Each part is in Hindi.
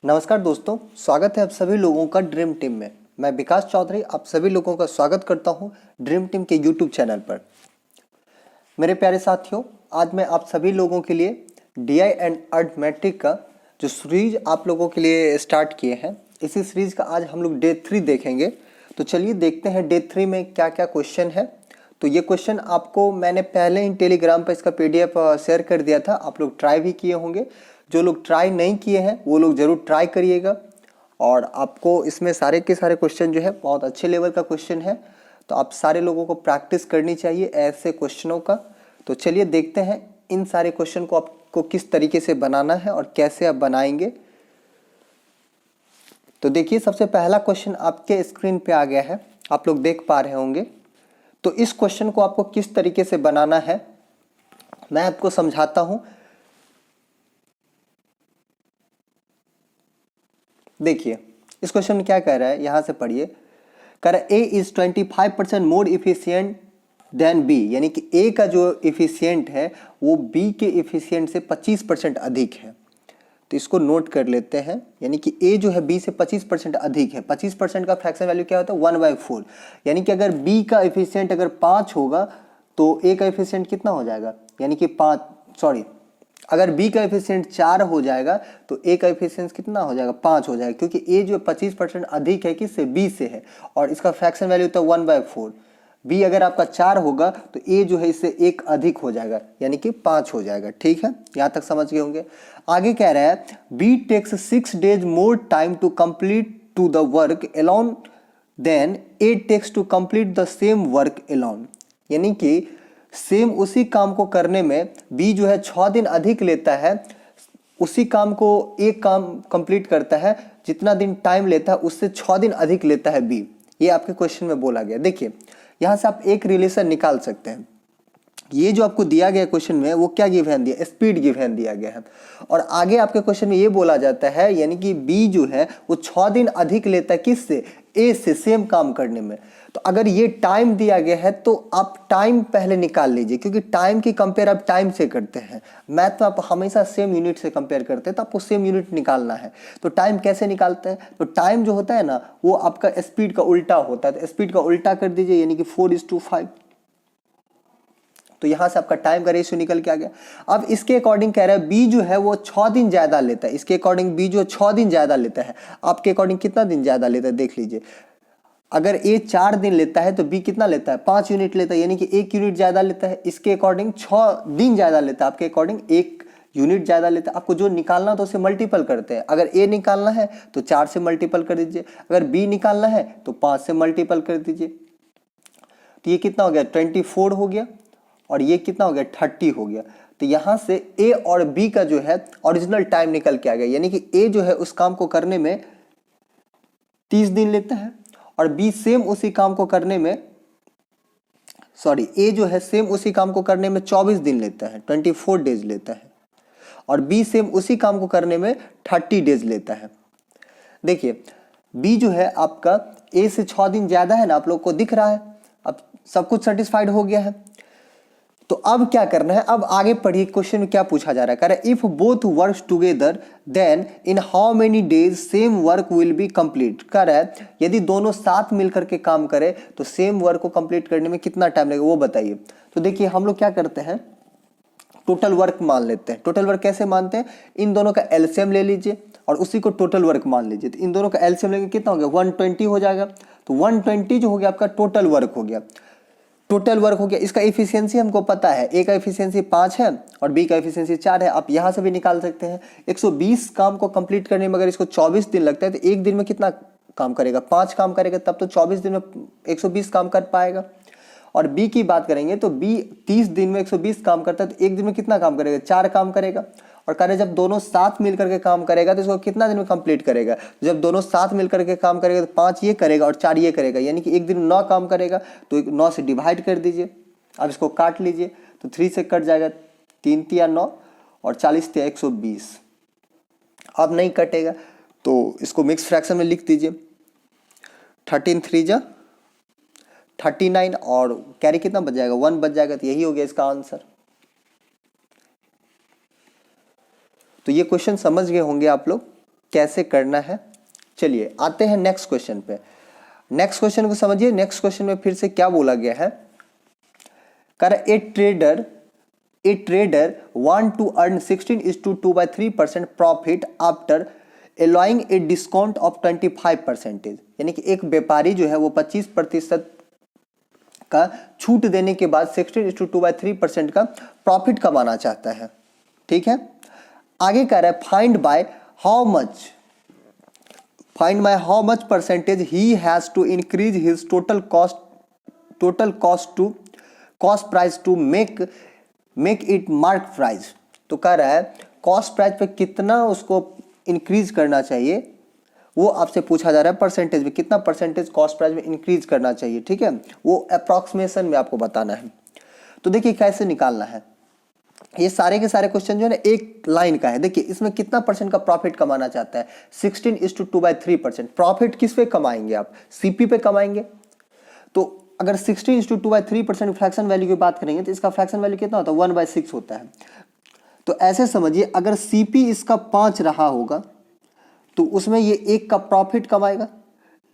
नमस्कार दोस्तों, स्वागत है आप सभी लोगों का ड्रीम टीम में। मैं विकास चौधरी आप सभी लोगों का स्वागत करता हूं ड्रीम टीम के यूट्यूब चैनल पर। मेरे प्यारे साथियों, आज मैं आप सभी लोगों के लिए डीआई एंड अर्थमेटिक का जो सीरीज आप लोगों के लिए स्टार्ट किए हैं, इसी सीरीज का आज हम लोग डे 3 देखेंगे। तो चलिए देखते हैं डे 3 में क्या क्या क्वेश्चन है। तो ये क्वेश्चन आपको मैंने पहले ही टेलीग्राम पर इसका पीडीएफ शेयर कर दिया था, आप लोग ट्राई भी किए होंगे। जो लोग ट्राई नहीं किए हैं वो लोग ज़रूर ट्राई करिएगा, और आपको इसमें सारे के सारे क्वेश्चन जो है बहुत अच्छे लेवल का क्वेश्चन है। तो आप सारे लोगों को प्रैक्टिस करनी चाहिए ऐसे क्वेश्चनों का। तो चलिए देखते हैं इन सारे क्वेश्चन को आपको किस तरीके से बनाना है और कैसे आप बनाएंगे। तो देखिए, सबसे पहला क्वेश्चन आपके स्क्रीन पे आ गया है, आप लोग देख पा रहे होंगे। तो इस क्वेश्चन को आपको किस तरीके से बनाना है मैं आपको समझाता हूं। देखिए, इस क्वेश्चन में क्या कह रहा है, यहां से पढ़िए। कह रहा है a is 25% more efficient than b, यानी कि ए का जो इफिशियंट है वो बी के इफिशियंट से 25% अधिक है। तो इसको नोट कर लेते हैं, यानी कि ए जो है बी से 25% अधिक है। 25% का फ्रैक्शन वैल्यू क्या होता है, 1/4। यानी कि अगर बी का इफिशियंट अगर 5 होगा तो ए का इफिशियंट कितना हो जाएगा, यानी कि अगर बी का एफिशिएंट 4 हो जाएगा तो ए का एफिशिएंस कितना हो जाएगा, 5 हो जाएगा, क्योंकि ए जो 25% अधिक है किससे, बी से है, और इसका फ्रैक्शन वैल्यू तो 1/4। बी अगर आपका 4 होगा तो ए जो है इससे 1 अधिक हो जाएगा, यानी कि 5 हो जाएगा। ठीक है, यहाँ तक समझ गए होंगे। आगे कह रहा है B takes 6 days more time to complete to the work alone then A takes to complete the same work alone. यानी कि सेम उसी काम को करने में बी जो है 6 दिन अधिक लेता है, उसी काम को एक काम कंप्लीट करता है, जितना दिन टाइम लेता है उससे 6 दिन अधिक लेता है बी। ये आपके क्वेश्चन में बोला गया। देखिए, यहां से आप एक रिलेशन निकाल सकते हैं। ये जो आपको दिया गया क्वेश्चन में वो क्या गिवन दिया, स्पीड गिवन दिया गया है। और आगे आपके क्वेश्चन में ये बोला जाता है, यानी कि बी जो है वो 6 दिन अधिक लेता है किससे, ए से, सेम काम करने में। तो अगर ये टाइम दिया गया है तो आप टाइम पहले निकाल लीजिए, क्योंकि टाइम की कंपेयर आप टाइम से करते हैं। मैथ में आप हमेशा सेम यूनिट से कंपेयर करते हैं, तो आपको सेम यूनिट निकालना है। तो टाइम कैसे निकालते हैं, तो टाइम जो होता है ना वो आपका स्पीड का उल्टा होता है। तो स्पीड का उल्टा कर दीजिए, यानी कि 4:5। तो यहां से आपका टाइम का रेशियो निकल के आ गया। अब इसके अकॉर्डिंग कह रहा है बी जो है वो 6 दिन ज्यादा लेता है। इसके अकॉर्डिंग बी जो 6 दिन ज्यादा लेता है, आपके अकॉर्डिंग कितना दिन ज्यादा लेता है देख लीजिए। अगर ए 4 दिन लेता है तो बी कितना लेता है, 5 यूनिट लेता है, यानी कि 1 यूनिट ज्यादा लेता है। इसके अकॉर्डिंग 6 दिन ज्यादा लेता है, आपके अकॉर्डिंग 1 यूनिट ज्यादा लेता है। आपको जो निकालना तो उसे मल्टीपल करते हैं। अगर ए निकालना है तो 4 से मल्टीपल कर दीजिए, अगर बी निकालना है तो 5 से मल्टीपल कर दीजिए। तो ये कितना हो गया, 24 हो गया, और ये कितना हो गया, 30 हो गया। तो यहां से ए और बी का जो है ओरिजिनल टाइम निकल के आ गया, यानी कि ए जो है उस काम को करने में 30 दिन लेता है, और बी सेम उसी काम को करने में ए जो है सेम उसी काम को करने में 24 दिन लेता है, 24 डेज लेता है, और बी सेम उसी काम को करने में 30 डेज लेता है। देखिए, बी जो है आपका ए से 6 दिन ज्यादा है ना, आप लोग को दिख रहा है। अब सब कुछ सेटिस्फाइड हो गया है, तो अब क्या करना है, अब आगे पढ़िए। क्वेश्चन में क्या पूछा जा रहा है, कह रहा है if both works together then in how many days same work will be complete. कह रहा है यदि दोनों साथ मिलकर के काम करें तो सेम वर्क को कंप्लीट करने में कितना टाइम लगेगा वो बताइए। तो देखिए, हम लोग क्या करते हैं, टोटल वर्क मान लेते हैं। टोटल वर्क कैसे मानते हैं, इन दोनों का एलसीएम ले लीजिए और उसी को टोटल वर्क मान लीजिए। तो इन दोनों का एलसीएम लेंगे कितना हो गया, 120 हो जाएगा। तो 120 जो हो गया आपका टोटल वर्क हो गया। टोटल वर्क हो गया, इसका एफिशिएंसी हमको पता है, ए का एफिशिएंसी 5 है और बी का एफिशिएंसी 4 है। आप यहां से भी निकाल सकते हैं। 120 काम को कंप्लीट करने में अगर इसको 24 दिन लगता है तो एक दिन में कितना काम करेगा, 5 काम करेगा, तब तो 24 दिन में 120 काम कर पाएगा। और बी की बात करेंगे तो बी 30 दिन में 120 काम करता है, तो एक दिन में कितना काम करेगा, 4 काम करेगा। और कह रहे जब दोनों साथ मिलकर के काम करेगा तो इसको कितना दिन में कंप्लीट करेगा, जब दोनों साथ मिलकर के काम करेगा तो 5 ये करेगा और 4 ये करेगा, यानी कि एक दिन 9 काम करेगा। तो 9 से डिवाइड कर दीजिए, अब इसको काट लीजिए तो 3 से कट जाएगा, 3 तिया 9 और 40 तिया 120। अब नहीं कटेगा तो इसको मिक्स फ्रैक्शन में लिख दीजिए, 13 3 जा 39 और कैरी कितना बच जाएगा, 1 बच जाएगा। तो यही हो गया इसका आंसर। तो ये क्वेश्चन समझ गए होंगे आप लोग। कैसे करना है। चलिए आते हैं नेक्स्ट क्वेश्चन पे। नेक्स्ट क्वेश्चन को समझिए। नेक्स्ट क्वेश्चन में फिर से क्या बोला गया है, ए trader want to earn 16:2/3% profit after allowing a discount of 25%। यानी कि एक व्यापारी जो है वो 25% का छूट देने के बाद 16:2/3% का प्रॉफिट कमाना चाहता है। ठीक है, आगे कह रहा है find by how much percentage he has to increase his total cost price to make it mark price. तो कह रहा है कॉस्ट प्राइस पे कितना उसको इंक्रीज करना चाहिए, वो आपसे पूछा जा रहा है परसेंटेज में, कितना परसेंटेज कॉस्ट प्राइस में इंक्रीज करना चाहिए। ठीक है, वो अप्रॉक्सीमेशन में आपको बताना है। तो देखिए कैसे निकालना है। ये सारे के सारे क्वेश्चन जो है ना एक लाइन का है। देखिए इसमें कितना परसेंट का प्रॉफिट कमाना चाहता है, 16:2/3%। प्रॉफिट किस पे कमाएंगे आप, सीपी पे कमाएंगे। तो अगर 16:2/3% फ्रैक्शन वैल्यू की बात करेंगे तो इसका फ्रैक्शन वैल्यू कितना होता है, 1/6 होता है। तो ऐसे समझिए अगर सीपी इसका 5 रहा होगा तो उसमें ये 1 का प्रॉफिट कमाएगा।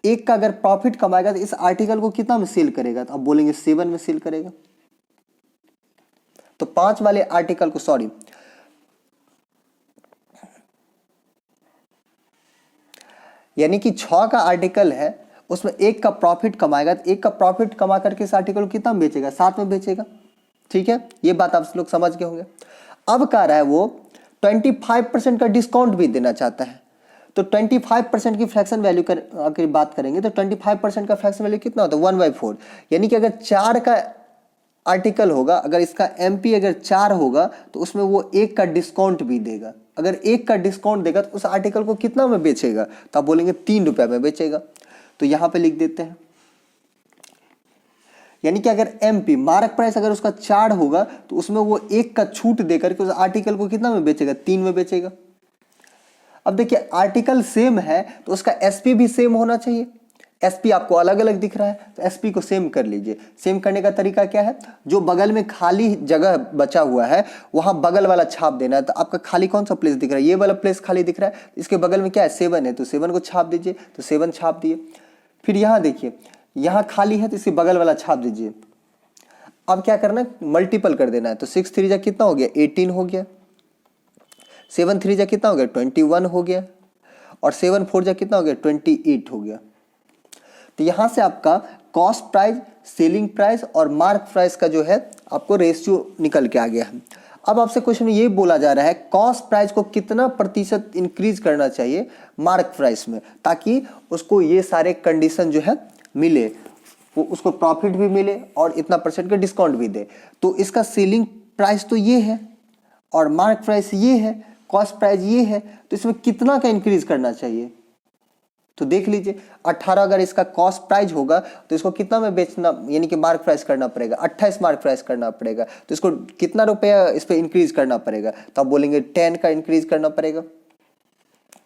1 का अगर प्रॉफिट कमाएगा तो इस आर्टिकल को कितना में सेल करेगा, तो आप बोलेंगे 7 में सेल करेगा। तो 5 वाले आर्टिकल को, सॉरी, यानी कि 6 का आर्टिकल है उसमें 1 का प्रॉफिट कमाएगा, तो 1 का प्रॉफिट कमा करके इस आर्टिकल को कितना में बेचेगा, 7 में बेचेगा। ठीक है, ये बात आप लोग समझ गए होंगे। अब कह रहा है वो 25% का डिस्काउंट भी देना चाहता है। तो 25% की फ्रैक्शन वैल्यू अगर बात करेंगे तो 25% का फ्रैक्शन वैल्यू कितना होता है, 1/4। यानी कि अगर 4 का आर्टिकल होगा, अगर इसका एमपी अगर 4 होगा तो उसमें वो 1 का डिस्काउंट भी देगा। अगर 1 का डिस्काउंट देगा तो उस आर्टिकल को कितना में बेचेगा, तो आप बोलेंगे 3 रुपये में बेचेगा। तो यहां पे लिख देते हैं, यानी कि अगर एमपी मार्क प्राइस अगर उसका 4 होगा तो उसमें वो 1 का छूट देकर के उस आर्टिकल को कितना में बेचेगा, 3 में बेचेगा। अब देखिए आर्टिकल सेम है तो उसका एसपी भी सेम होना चाहिए। एसपी आपको अलग अलग दिख रहा है तो एसपी को सेम कर लीजिए। सेम करने का तरीका क्या है, जो बगल में खाली जगह बचा हुआ है वहां बगल वाला छाप देना है। तो आपका खाली कौन सा प्लेस दिख रहा है, ये वाला प्लेस खाली दिख रहा है, इसके बगल में क्या है 7 है तो 7 को छाप दीजिए, तो 7 छाप दिए। फिर यहाँ देखिए यहाँ खाली है तो इसके बगल वाला छाप दीजिए। अब क्या करना है, मल्टीपल कर देना है। तो 6 3 जा कितना हो गया, 18 हो गया। 7 3 जा कितना हो गया, 21 हो गया। और 7 4 जा कितना हो गया, 28 हो गया। तो यहां से आपका कॉस्ट प्राइस, सेलिंग प्राइस और मार्क प्राइस का जो है आपको रेशियो निकल के आ गया है। अब आपसे क्वेश्चन में ये बोला जा रहा है कॉस्ट प्राइस को कितना प्रतिशत इंक्रीज करना चाहिए मार्क प्राइस में, ताकि उसको ये सारे कंडीशन जो है मिले, वो उसको प्रॉफिट भी मिले और इतना परसेंट का डिस्काउंट भी दे। तो इसका सेलिंग प्राइस तो ये है और मार्क प्राइस ये है, कॉस्ट प्राइस ये है, तो इसमें कितना का इंक्रीज करना चाहिए। तो देख लीजिए 18 अगर इसका कॉस्ट प्राइस होगा तो इसको कितना में बेचना, यानी कि मार्क प्राइस करना पड़ेगा, 28 मार्क प्राइस करना पड़ेगा। तो इसको कितना रुपया इस पे इंक्रीज करना पड़ेगा, तो आप बोलेंगे 10 का इंक्रीज करना पड़ेगा।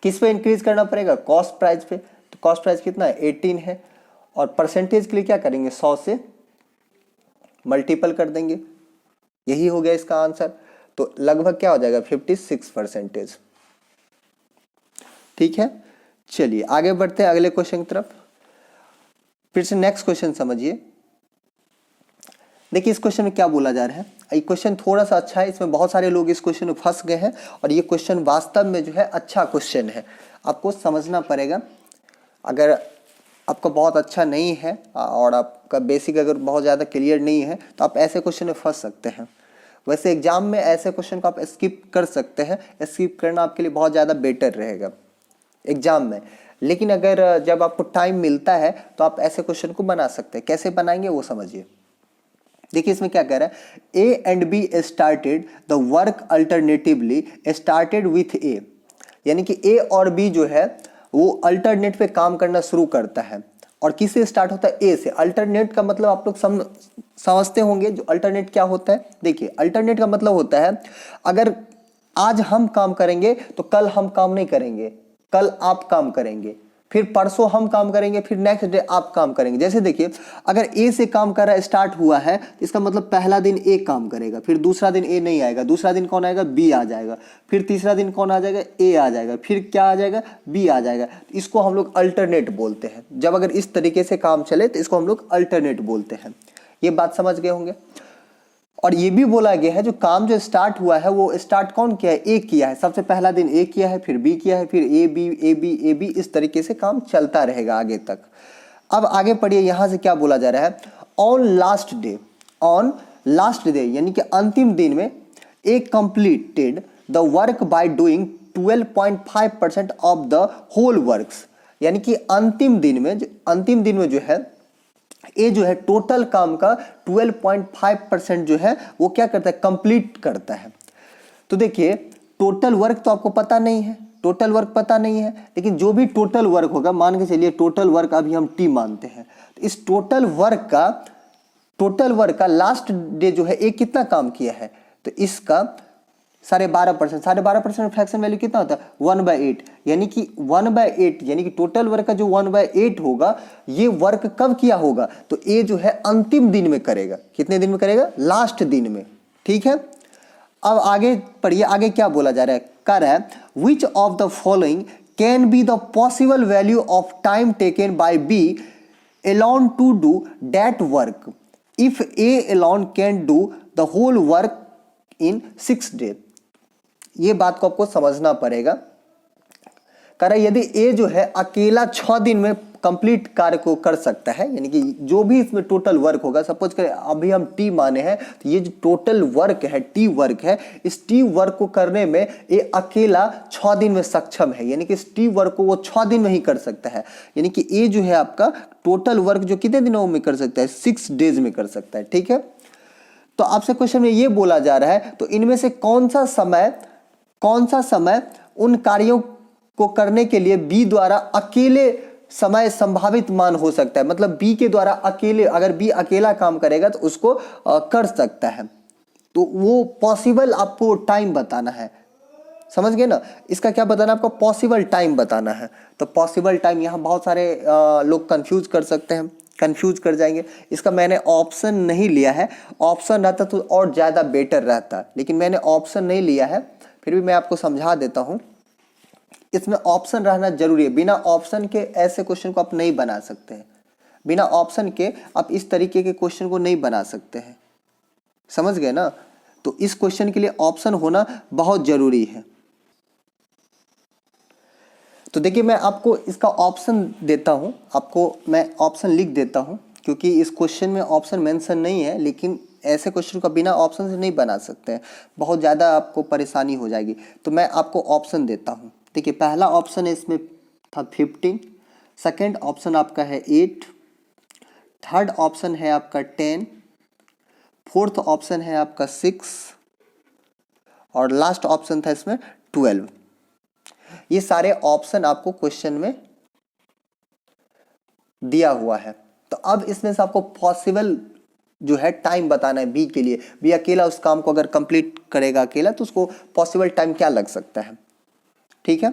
किस पे इंक्रीज करना पड़ेगा, कॉस्ट प्राइस पे। तो कॉस्ट प्राइस कितना है, 18 है। और परसेंटेज के लिए क्या करेंगे, 100 से मल्टीपल कर देंगे, यही हो गया इसका आंसर। तो लगभग क्या हो जाएगा, 56%। ठीक है, चलिए आगे बढ़ते हैं अगले क्वेश्चन की तरफ। फिर से नेक्स्ट क्वेश्चन समझिए। देखिए इस क्वेश्चन में क्या बोला जा रहा है। ये क्वेश्चन थोड़ा सा अच्छा है, इसमें बहुत सारे लोग इस क्वेश्चन में फंस गए हैं और ये क्वेश्चन वास्तव में जो है अच्छा क्वेश्चन है, आपको समझना पड़ेगा। अगर आपका बहुत अच्छा नहीं है और आपका बेसिक अगर बहुत ज़्यादा क्लियर नहीं है तो आप ऐसे क्वेश्चन में फंस सकते हैं। वैसे एग्जाम में ऐसे क्वेश्चन को आप स्किप कर सकते हैं, स्किप करना आपके लिए बहुत ज़्यादा बेटर रहेगा एग्जाम में। लेकिन अगर जब आपको टाइम मिलता है तो आप ऐसे क्वेश्चन को बना सकते हैं। कैसे बनाएंगे वो समझिए। देखिए इसमें क्या कह रहा है, a and b started the work alternatively started with a. यानी कि ए और बी जो है वो अल्टरनेट पे काम करना शुरू करता है। और किससे स्टार्ट होता है, ए से। अल्टरनेट का मतलब आप लोग समझते होंगे जो अल्टरनेट क्या होता है। देखिए अल्टरनेट का मतलब होता है अगर आज हम काम करेंगे तो कल हम काम नहीं करेंगे, कल आप काम करेंगे। फिर परसों हम काम करेंगे, फिर नेक्स्ट डे आप काम करेंगे। जैसे देखिए अगर ए से काम कर रहा है, स्टार्ट हुआ है, इसका मतलब पहला दिन ए काम करेगा, फिर दूसरा दिन ए नहीं आएगा, दूसरा दिन कौन आएगा, बी आ जाएगा, फिर तीसरा दिन कौन आ जाएगा, ए आ जाएगा, फिर क्या आ जाएगा, बी आ जाएगा। इसको हम लोग अल्टरनेट बोलते हैं। जब अगर इस तरीके से काम चले तो इसको हम लोग अल्टरनेट बोलते हैं। ये बात समझ गए होंगे। और ये भी बोला गया है जो काम जो स्टार्ट हुआ है वो स्टार्ट कौन किया है, ए किया है। सबसे पहला दिन ए किया है, फिर बी किया है, फिर A B A B A B, इस तरीके से काम चलता रहेगा आगे तक। अब आगे पढ़िए, यहां से क्या बोला जा रहा है, on last day, on last day यानी कि अंतिम दिन में, a completed the work by doing 12.5% of the whole works, यानी कि अंतिम दिन में जो है ये जो है टोटल काम का 12.5% जो है वो क्या करता है, कंप्लीट करता है। तो देखिए टोटल वर्क तो आपको पता नहीं है, टोटल वर्क पता नहीं है, लेकिन जो भी टोटल वर्क होगा, मान के चलिए टोटल वर्क अभी हम टी मानते हैं, तो इस टोटल वर्क का लास्ट डे जो है एक कितना काम किया है, तो इसका 12.5% फ्रैक्शन वैल्यू कितना होता है, 1/8, यानी कि 1/8 यानी कि टोटल वर्क का जो 1/8 होगा, ये वर्क कब किया होगा, तो ये जो है अंतिम दिन में करेगा। कितने दिन में करेगा, लास्ट दिन में। ठीक है, अब आगे पढ़िए, आगे क्या बोला जा रहा है, कर रहा है which of the following can be the possible value of time taken by B alone to do that work if A alone can do the whole work in 6 days। ये बात को आपको समझना पड़ेगा। कह रहा है यदि ए जो है अकेला 6 दिन में कंप्लीट कार्य को कर सकता है, यानी कि जो भी इसमें टोटल वर्क होगा, सपोज करें अभी हम टी माने हैं, तो ये जो टोटल वर्क है, टी वर्क है, इस टी वर्क को करने में ये अकेला 6 दिन में सक्षम है, यानी कि इस टी वर्क को वो 6 दिन में ही कर सकता है। यानी कि ये जो है आपका टोटल वर्क जो कितने दिनों में कर सकता है, 6 डेज में कर सकता है। ठीक है, तो आपसे क्वेश्चन में ये बोला जा रहा है, तो इनमें से कौन सा समय उन कार्यों को करने के लिए बी द्वारा अकेले समय संभावित मान हो सकता है, मतलब बी के द्वारा अकेले, अगर बी अकेला काम करेगा तो उसको कर सकता है, तो वो पॉसिबल आपको टाइम बताना है। समझ गए ना, इसका क्या बताना है आपको, पॉसिबल टाइम बताना है। तो पॉसिबल टाइम, यहाँ बहुत सारे लोग कंफ्यूज कर सकते हैं, कंफ्यूज कर जाएंगे। इसका मैंने ऑप्शन नहीं लिया है, ऑप्शन रहता तो और ज़्यादा बेटर रहता, लेकिन मैंने ऑप्शन नहीं लिया है, फिर भी मैं आपको समझा देता हूँ। इसमें ऑप्शन रहना जरूरी है, बिना ऑप्शन के ऐसे क्वेश्चन को आप नहीं बना सकते हैं, बिना ऑप्शन के आप इस तरीके के क्वेश्चन को नहीं बना सकते हैं। समझ गए ना, तो इस क्वेश्चन के लिए ऑप्शन होना बहुत जरूरी है। तो देखिए मैं आपको इसका ऑप्शन देता हूं, आपको मैं ऑप्शन लिख देता हूं, क्योंकि इस क्वेश्चन में ऑप्शन मेंशन नहीं है, लेकिन ऐसे क्वेश्चन का बिना ऑप्शन से नहीं बना सकते हैं, बहुत ज़्यादा आपको परेशानी हो जाएगी। तो मैं आपको ऑप्शन देता हूं। देखिए पहला ऑप्शन है इसमें था 15, सेकेंड ऑप्शन आपका है 8, थर्ड ऑप्शन है आपका 10, फोर्थ ऑप्शन है आपका 6 और लास्ट ऑप्शन था इसमें 12। ये सारे ऑप्शन आपको क्वेश्चन में दिया हुआ है। तो अब इसमें से आपको पॉसिबल जो है टाइम बताना है बी के लिए। बी अकेला उस काम को अगर कंप्लीट करेगा अकेला, तो उसको पॉसिबल टाइम क्या लग सकता है। ठीक है,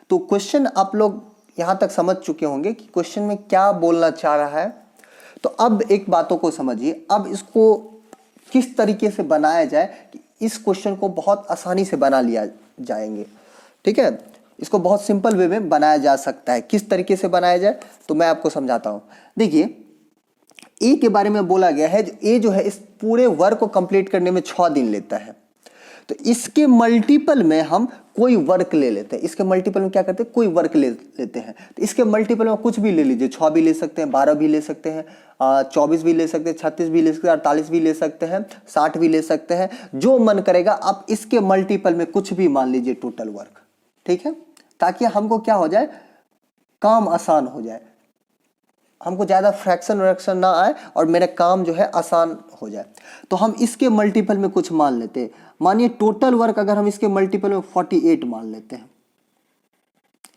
तो क्वेश्चन आप लोग यहां तक समझ चुके होंगे कि क्वेश्चन में क्या बोलना चाह रहा है। तो अब एक बातों को समझिए, अब इसको किस तरीके से बनाया जाए कि इस क्वेश्चन को बहुत आसानी से बना लिया जाएंगे। ठीक है, इसको बहुत सिंपल वे में बनाया जा सकता है। किस तरीके से बनाया जाए तो मैं आपको समझाता हूं। देखिए ए के बारे में बोला गया है, ए जो है इस पूरे वर्क को कंप्लीट करने में 6 दिन लेता है, तो इसके मल्टीपल में हम कोई वर्क ले लेते हैं। इसके मल्टीपल में क्या करते हैं, कोई वर्क ले लेते हैं। तो इसके मल्टीपल में कुछ भी ले लीजिए, 6 भी ले सकते हैं, 12 भी ले सकते हैं, 24 भी ले सकते हैं, 36 भी ले सकते हैं, 48 भी ले सकते हैं, 60 भी ले सकते हैं, जो मन करेगा आप इसके मल्टीपल में कुछ भी मान लीजिए टोटल वर्क। ठीक है, ताकि हमको क्या हो जाए, काम आसान हो जाए, हमको ज़्यादा फ्रैक्शन ना आए और मेरा काम जो है आसान हो जाए। तो हम इसके मल्टीपल में कुछ मान लेते हैं। मानिए टोटल वर्क अगर हम इसके मल्टीपल में 48 मान लेते हैं,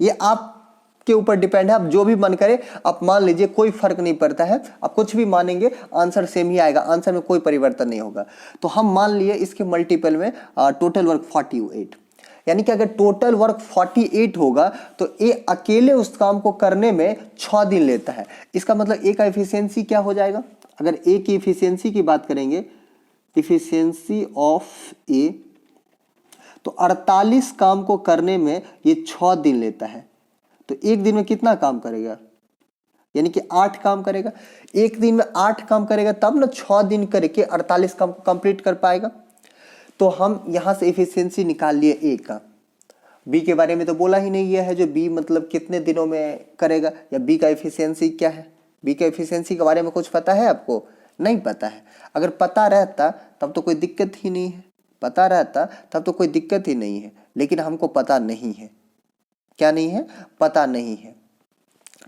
ये आपके ऊपर डिपेंड है, आप जो भी मन करे आप मान लीजिए, कोई फर्क नहीं पड़ता है, आप कुछ भी मानेंगे आंसर सेम ही आएगा, आंसर में कोई परिवर्तन नहीं होगा। तो हम मान लिए इसके मल्टीपल में टोटल वर्क 48। यानी कि अगर टोटल वर्क 48 होगा तो ए अकेले उस काम को करने में 6 दिन लेता है। इसका मतलब ए का एफिशिएंसी क्या हो जाएगा? अगर ए की एफिशिएंसी की बात करेंगे, एफिशिएंसी ऑफ ए, तो 48 काम को करने में ये 6 दिन लेता है। तो एक दिन में कितना काम करेगा? यानी कि 8 काम करेगा। एक दिन में 8 काम करेगा तब ना 6 दिन करके 48 काम को कंप्लीट कर पाएगा। तो हम यहां से एफिशिएंसी निकाल लिए ए का। बी के बारे में तो बोला ही नहीं है जो बी मतलब कितने दिनों में करेगा, या बी का एफिशिएंसी क्या है। बी का एफिशिएंसी के बारे में कुछ पता है आपको? नहीं पता है। अगर पता रहता तब तो कोई दिक्कत ही नहीं है, पता रहता तब तो कोई दिक्कत ही नहीं है, लेकिन हमको पता नहीं है। क्या नहीं है? पता नहीं है।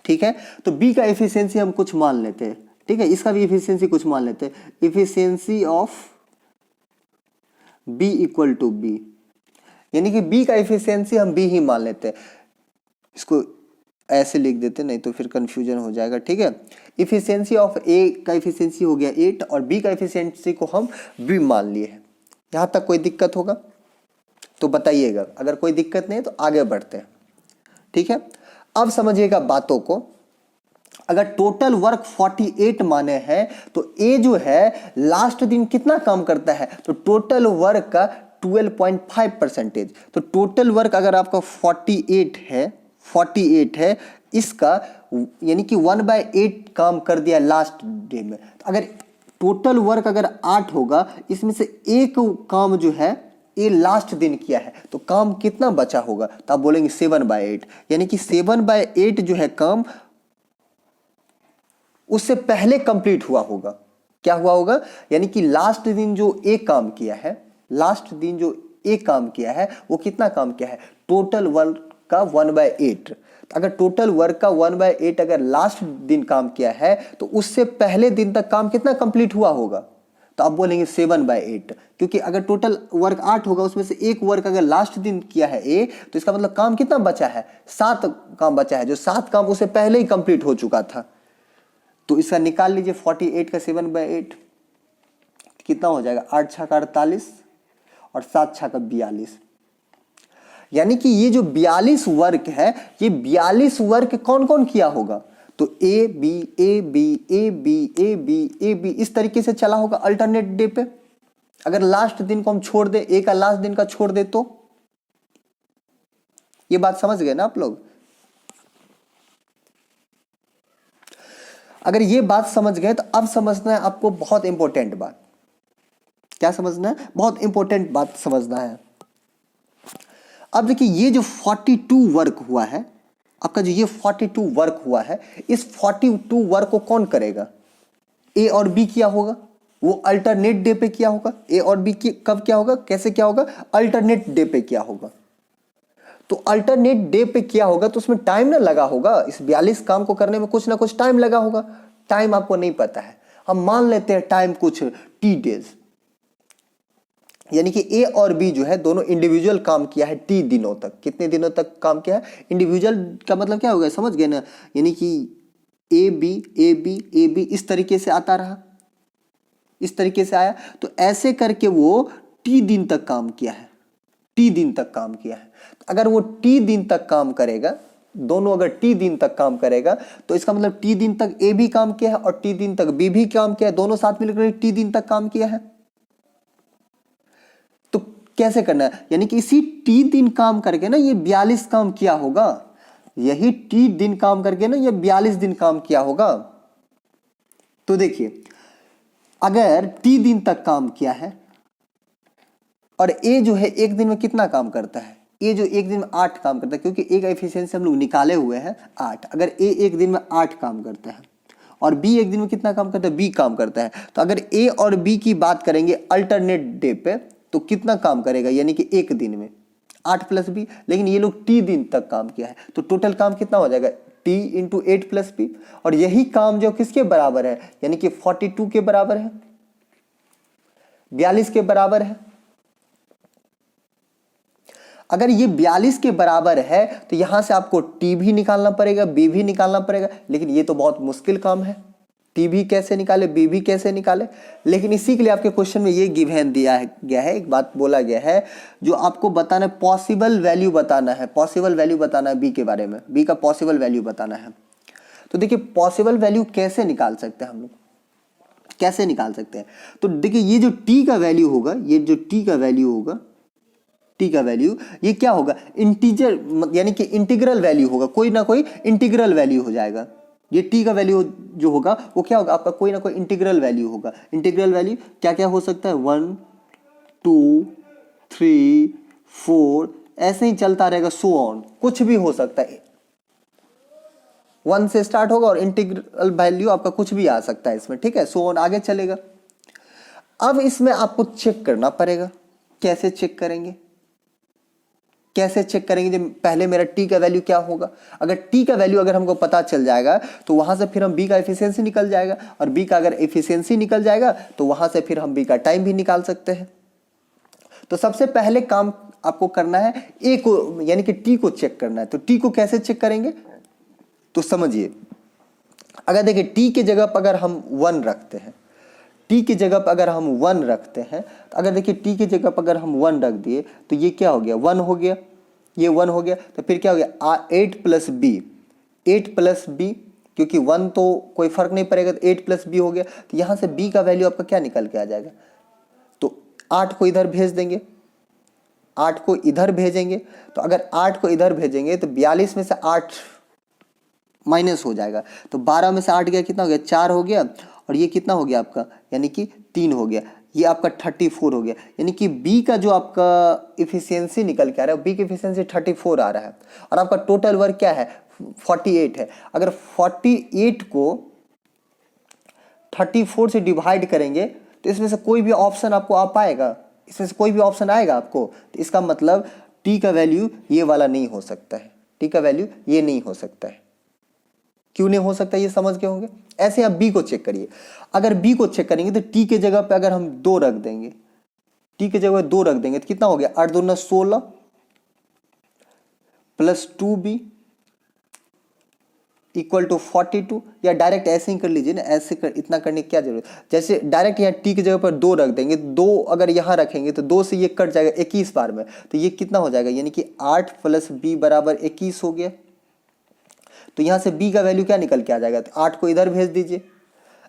ठीक है, तो बी का एफिशिएंसी हम कुछ मान लेते हैं। ठीक है, इसका भी एफिशिएंसी कुछ मान लेते हैं। Efficiency of B equal to B, यानी कि बी का एफिशिएंसी हम बी ही मान लेते हैं। इसको ऐसे लिख देते, नहीं तो फिर कंफ्यूजन हो जाएगा। ठीक है, एफिशिएंसी ऑफ ए का एफिशिएंसी हो गया 8 और बी का एफिशिएंसी को हम बी मान लिए हैं। यहां तक कोई दिक्कत होगा तो बताइएगा, अगर कोई दिक्कत नहीं है तो आगे बढ़ते हैं। ठीक है, अब समझिएगा बातों को। अगर टोटल वर्क 48 माने हैं तो ए जो है लास्ट दिन कितना काम करता है? तो टोटल वर्क का 12.5%। तो टोटल वर्क अगर आपका 48 है, इसका यानी कि 1/8 काम कर दिया लास्ट डे में। तो अगर टोटल वर्क अगर 8 होगा, इसमें से एक काम जो है ये लास्ट दिन किया है, तो काम कितना बचा होगा? तो आप बोलेंगे 7/8, यानी कि 7/8 जो है काम उससे पहले कंप्लीट हुआ होगा। क्या हुआ होगा? यानी कि लास्ट दिन जो एक काम किया है, लास्ट दिन जो एक काम किया है वो कितना काम किया है? टोटल वर्क का 1/8। अगर टोटल वर्क का 1/8 अगर लास्ट दिन काम किया है तो उससे पहले दिन तक काम कितना कंप्लीट हुआ होगा? तो आप बोलेंगे 7/8, क्योंकि अगर टोटल वर्क 8 होगा उसमें से एक वर्क अगर लास्ट दिन किया है ए, तो इसका मतलब काम कितना बचा है? 7 काम बचा है, जो 7 काम उससे पहले ही कंप्लीट हो चुका था। तो इसका निकाल लीजिए 48 का 7/8 कितना हो जाएगा? 8 छक्का 48 और 7 छक्का 42। यानी कि ये जो 42 वर्क है, ये 42 वर्क कौन कौन किया होगा? तो A B A B A B A B A B इस तरीके से चला होगा अल्टरनेट डे पे। अगर लास्ट दिन को हम छोड़ दे, ए का लास्ट दिन का छोड़ दे, तो ये बात समझ गए ना आप लोग? अगर ये बात समझ गए तो अब समझना है आपको बहुत इंपॉर्टेंट बात। क्या समझना है? बहुत इंपॉर्टेंट बात समझना है। अब देखिए, ये जो 42 वर्क हुआ है आपका, जो ये 42 वर्क हुआ है, इस 42 वर्क को कौन करेगा? ए और बी किया होगा, वो अल्टरनेट डे पे किया होगा। ए और बी कब क्या होगा, कैसे क्या होगा? अल्टरनेट डे पे किया होगा। तो अल्टरनेट डे पे किया होगा तो उसमें टाइम ना लगा होगा, इस 42 काम को करने में कुछ ना कुछ टाइम लगा होगा। टाइम आपको नहीं पता है, हम मान लेते हैं टाइम कुछ टी डेज, यानी कि ए और बी जो है दोनों इंडिविजुअल काम किया है टी दिनों तक। कितने दिनों तक काम किया है? इंडिविजुअल का मतलब क्या होगा, समझ गए ना? यानी कि A B A B A B इस तरीके से आता रहा, इस तरीके से आया, तो ऐसे करके वो टी दिन तक काम किया है, टी दिन तक काम किया है। अगर वो टी दिन तक काम करेगा, दोनों अगर टी दिन तक काम करेगा, तो इसका मतलब टी दिन तक ए भी काम किया है और टी दिन तक बी भी काम किया है, दोनों साथ मिलकर टी दिन तक काम किया है। तो कैसे करना है? यानी कि इसी टी दिन काम करके ना ये 42 काम किया होगा, यही टी दिन काम करके ना ये 42 दिन काम किया होगा। तो देखिए, अगर टी दिन तक काम किया है और ए जो है एक दिन में कितना काम करता है? ए जो एक दिन में 8 काम करता है, क्योंकि ए का एफिशिएंसी हम लोग निकाले हुए हैं 8। अगर ए एक दिन में 8 काम करता है और बी एक दिन में कितना काम करता है? बी काम करता है। तो अगर ए और बी की बात करेंगे अल्टरनेट डे पे, तो कितना काम करेगा? यानी कि एक दिन में 8 + बी, लेकिन ये लोग टी दिन तक काम किया है, तो टोटल काम कितना हो जाएगा? T into 8 + B. और यही काम जो किसके बराबर है? यानी कि 42 के बराबर है, 42 के बराबर है। अगर ये 42 के बराबर है तो यहां से आपको टी भी निकालना पड़ेगा, बी भी निकालना पड़ेगा, लेकिन ये तो बहुत मुश्किल काम है। टी भी कैसे निकाले, बी भी कैसे निकाले। लेकिन इसी के लिए आपके क्वेश्चन में ये गिवन दिया गया है, एक बात बोला गया है जो आपको बताना है, पॉसिबल वैल्यू बताना है, पॉसिबल वैल्यू बताना है बी के बारे में, बी का पॉसिबल वैल्यू बताना है। तो देखिए पॉसिबल वैल्यू कैसे निकाल सकते हैं हम लोग, कैसे निकाल सकते हैं। तो देखिए ये जो टी का वैल्यू होगा, ये जो टी का वैल्यू होगा, टी का वैल्यू ये क्या होगा, इंटीजर यानी कि इंटीग्रल वैल्यू होगा, कोई ना कोई इंटीग्रल वैल्यू हो जाएगा। ये टी का वैल्यू जो होगा वो क्या होगा, आपका कोई ना कोई इंटीग्रल वैल्यू होगा। इंटीग्रल वैल्यू क्या क्या हो सकता है, 1 2 3 4 ऐसे ही चलता रहेगा, सो ऑन, कुछ भी हो सकता है। 1 से स्टार्ट होगा और इंटीग्रल वैल्यू आपका कुछ भी आ सकता है इसमें, ठीक है, सो ऑन आगे चलेगा। अब इसमें आपको चेक करना पड़ेगा, कैसे चेक करेंगे, कैसे चेक करेंगे, जब पहले मेरा टी का वैल्यू क्या होगा। अगर टी का वैल्यू अगर हमको पता चल जाएगा तो वहां से फिर हम बी का एफिशिएंसी निकल जाएगा, और बी का अगर एफिशिएंसी निकल जाएगा तो वहां से फिर हम बी का टाइम भी निकाल सकते हैं। तो सबसे पहले काम आपको करना है ए को, यानी कि टी को चेक करना है। तो टी को कैसे चेक करेंगे, तो समझिए, अगर देखिए टी के जगह पर अगर हम 1 रखते हैं, टी की जगह पर अगर हम 1 रखते हैं, तो अगर देखिए टी की जगह पर अगर हम 1 रख दिए तो ये क्या हो गया, 1 हो गया, ये 1 हो गया। तो फिर क्या हो गया, 8 प्लस बी, 8 प्लस बी, क्योंकि 1 तो कोई फर्क नहीं पड़ेगा, तो 8 प्लस बी हो गया। तो यहाँ से बी का वैल्यू आपका क्या निकल के आ जाएगा, तो 8 को इधर भेज देंगे, 8 को इधर भेजेंगे। तो अगर 8 को इधर भेजेंगे तो 42 में से 8 माइनस हो जाएगा, तो 12 में से 8 गया, कितना हो गया, 4 हो गया, और ये कितना हो गया आपका, यानी कि 3 हो गया, ये आपका 34 हो गया। यानी कि बी का जो आपका इफिशियंसी निकल के आ रहा है, बी की इफिशियंसी 34 आ रहा है, और आपका टोटल वर्क क्या है, 48 है। अगर 48 को 34 से डिवाइड करेंगे तो इसमें से कोई भी ऑप्शन आपको आ पाएगा, इसमें से कोई भी ऑप्शन आएगा आपको। तो इसका मतलब टी का वैल्यू ये वाला नहीं हो सकता है, टी का वैल्यू ये नहीं हो सकता है। क्यों नहीं हो सकता, ये समझ के होंगे। ऐसे आप बी को चेक करिए, अगर बी को चेक करेंगे तो टी के जगह पे अगर हम 2 रख देंगे, टी के जगह 2 रख देंगे तो कितना हो गया, 8 दूना 16 प्लस 2b इक्वल टू 42, या डायरेक्ट ऐसे ही कर लीजिए ना, ऐसे कर, इतना करने की क्या जरूरत। जैसे डायरेक्ट यहाँ टी की जगह पर 2 रख देंगे, 2 अगर यहाँ रखेंगे तो 2 से ये कट जाएगा 21 बार में, तो ये कितना हो जाएगा, यानी कि 8 प्लस बी बराबर 21 हो गया। तो यहाँ से b का वैल्यू क्या निकल के आ जाएगा, तो 8 को इधर भेज दीजिए,